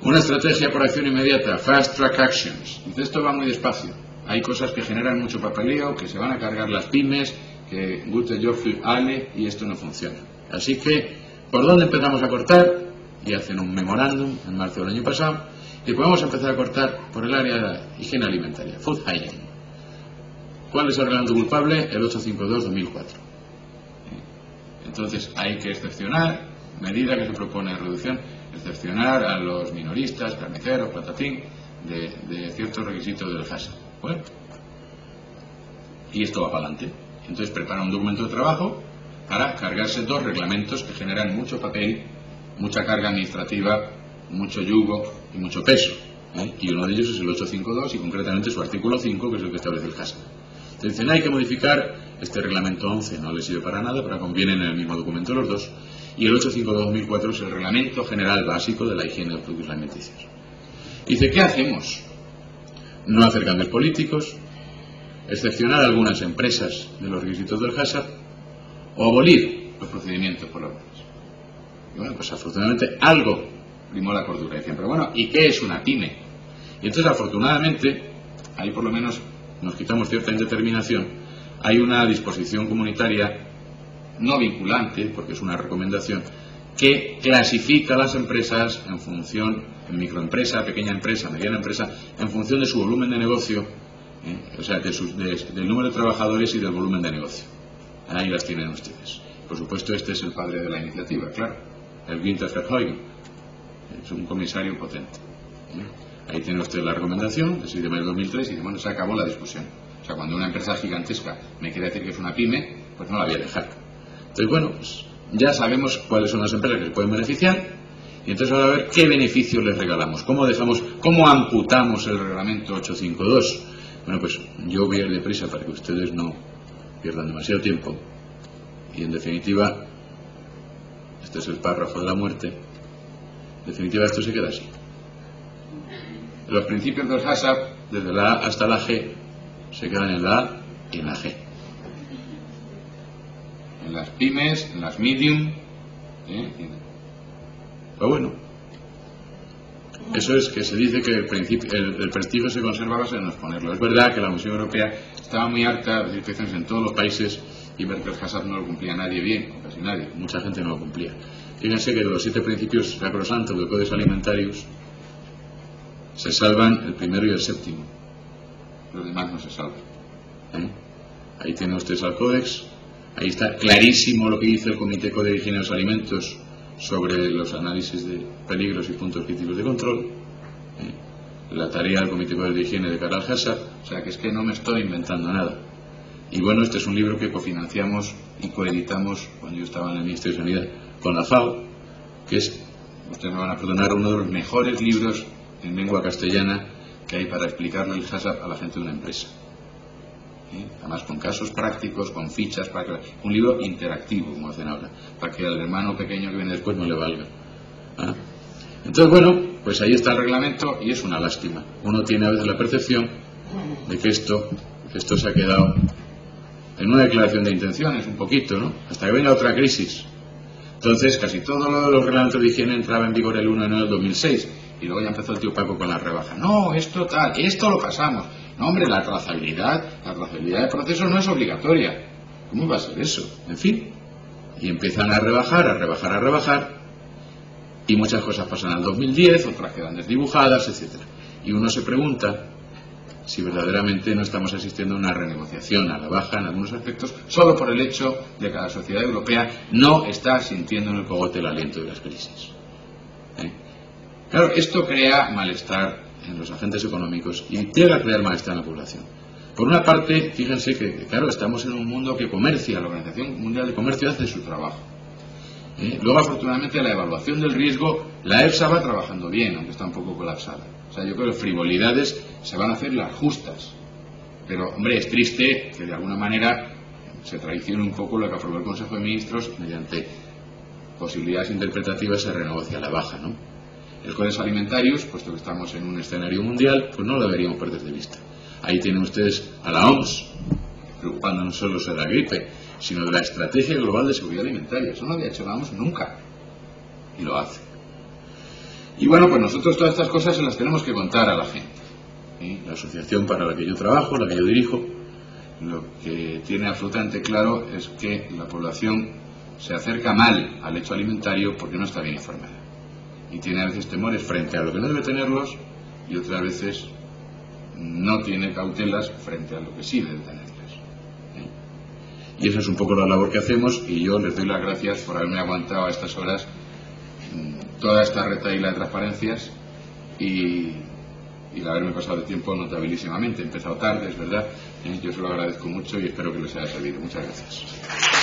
Una estrategia por acción inmediata, Fast Track Actions. Dice, esto va muy despacio. Hay cosas que generan mucho papeleo, que se van a cargar las pymes, que Gute Job für alle, y esto no funciona. Así que, ¿por dónde empezamos a cortar? Y hacen un memorándum en marzo del año pasado, y podemos empezar a cortar por el área de la higiene alimentaria, Food Hygiene. ¿Cuál es el reglamento culpable? El 852-2004. Entonces hay que excepcionar, medida que se propone de reducción, excepcionar a los minoristas, carniceros, patatín, de ciertos requisitos del HACCP. Bueno, y esto va para adelante. Entonces prepara un documento de trabajo para cargarse 2 reglamentos que generan mucho papel, mucha carga administrativa, mucho yugo y mucho peso. Y uno de ellos es el 852 y concretamente su artículo 5, que es el que establece el HACCP. Entonces dicen, hay que modificar este reglamento 11, no le sirve para nada, pero convienen en el mismo documento los dos. Y el 852-2004 es el reglamento general básico de la higiene de los productos alimenticios. Dice, ¿qué hacemos? No hacer cambios políticos, excepcionar a algunas empresas de los requisitos del HACCP o abolir los procedimientos por órdenes. Y bueno, pues afortunadamente algo primó la cordura. Decían, pero bueno, ¿y qué es una pyme? Y entonces afortunadamente, ahí por lo menos nos quitamos cierta indeterminación, hay una disposición comunitaria no vinculante, porque es una recomendación, que clasifica a las empresas en función, en microempresa, pequeña empresa, mediana empresa, en función de su volumen de negocio, o sea, del número de trabajadores y del volumen de negocio. Ahí las tienen ustedes. Por supuesto, este es el padre de la iniciativa, claro. el Günther Verheugen. Es un comisario potente. Ahí tiene usted la recomendación de 6 de mayo de 2003 y dice, bueno, se acabó la discusión. O sea, cuando una empresa gigantesca me quiere decir que es una pyme, pues no la voy a dejar. Entonces, bueno, pues ya sabemos cuáles son las empresas que se pueden beneficiar y entonces ahora a ver qué beneficios les regalamos, cómo amputamos el reglamento 852. Bueno, pues yo voy a ir deprisa para que ustedes no pierdan demasiado tiempo y en definitiva, este es el párrafo de la muerte, en definitiva esto se queda así. Los principios del HACCP, desde la A hasta la G, se quedan en la A y en la G. En las pymes, en las medium, pero bueno, eso es que se dice que el prestigio se conserva a base de no exponerlo. Es verdad que la Comisión Europea estaba muy harta de inspecciones en todos los países y ver que el HACCP no lo cumplía nadie bien, o casi nadie, mucha gente no lo cumplía. Fíjense que de los 7 principios sacrosantos del Codex Alimentarius se salvan el primero y el séptimo, los demás no se salvan. Ahí tiene usted al Codex, ahí está clarísimo lo que dice el Comité Code de Higiene de los Alimentos sobre los análisis de peligros y puntos críticos de control, la tarea del Comité Code de Higiene de cara al HACCP, o sea que es que no me estoy inventando nada. Y bueno, este es un libro que cofinanciamos y coeditamos cuando yo estaba en el Ministerio de Sanidad con la FAO, que es, ustedes me van a perdonar, uno de los mejores libros en lengua castellana que hay para explicarle el HACCP a la gente de una empresa. Además con casos prácticos, con fichas, un libro interactivo, como hacen ahora, para que al hermano pequeño que viene después no le valga. Entonces, bueno, pues ahí está el reglamento y es una lástima. Uno tiene a veces la percepción de que esto se ha quedado en una declaración de intenciones, un poquito, ¿no? Hasta que venga otra crisis. Entonces, casi todo lo de los reglamentos de higiene entraba en vigor el 1 de enero del 2006 y luego ya empezó el tío Paco con la rebaja. No, esto lo pasamos. No, hombre, la trazabilidad de procesos no es obligatoria. ¿Cómo va a ser eso? En fin. Y empiezan a rebajar, y muchas cosas pasan al 2010, otras quedan desdibujadas, etc. Y uno se pregunta si verdaderamente no estamos asistiendo a una renegociación a la baja en algunos aspectos, solo por el hecho de que la sociedad europea no está sintiendo en el cogote el aliento de las crisis. Claro, esto crea malestar en los agentes económicos y llega a crear malestar en la población. Por una parte, fíjense que, claro, estamos en un mundo que comercia, la Organización Mundial de Comercio hace su trabajo. Luego, afortunadamente, la evaluación del riesgo, la EFSA va trabajando bien, aunque está un poco colapsada. O sea, yo creo que frivolidades se van a hacer las justas. Pero, hombre, es triste que de alguna manera se traicione un poco lo que aprobó el Consejo de Ministros mediante posibilidades interpretativas se renegocia a la baja, ¿no? El Codex Alimentarius, puesto que estamos en un escenario mundial, pues no lo deberíamos perder de vista. Ahí tienen ustedes a la OMS, preocupándonos no solo de la gripe, sino de la Estrategia Global de Seguridad Alimentaria. Eso no lo había hecho la OMS nunca, y lo hace. Y bueno, pues nosotros todas estas cosas se las tenemos que contar a la gente. La asociación para la que yo trabajo, la que yo dirijo, lo que tiene absolutamente claro es que la población se acerca mal al hecho alimentario porque no está bien informada. Y tiene a veces temores frente a lo que no debe tenerlos y otras veces no tiene cautelas frente a lo que sí debe tenerlas. Y esa es un poco la labor que hacemos y yo les doy las gracias por haberme aguantado a estas horas toda esta retahíla de transparencias y el haberme pasado de tiempo notabilísimamente. He empezado tarde, es verdad. Yo se lo agradezco mucho y espero que les haya servido. Muchas gracias.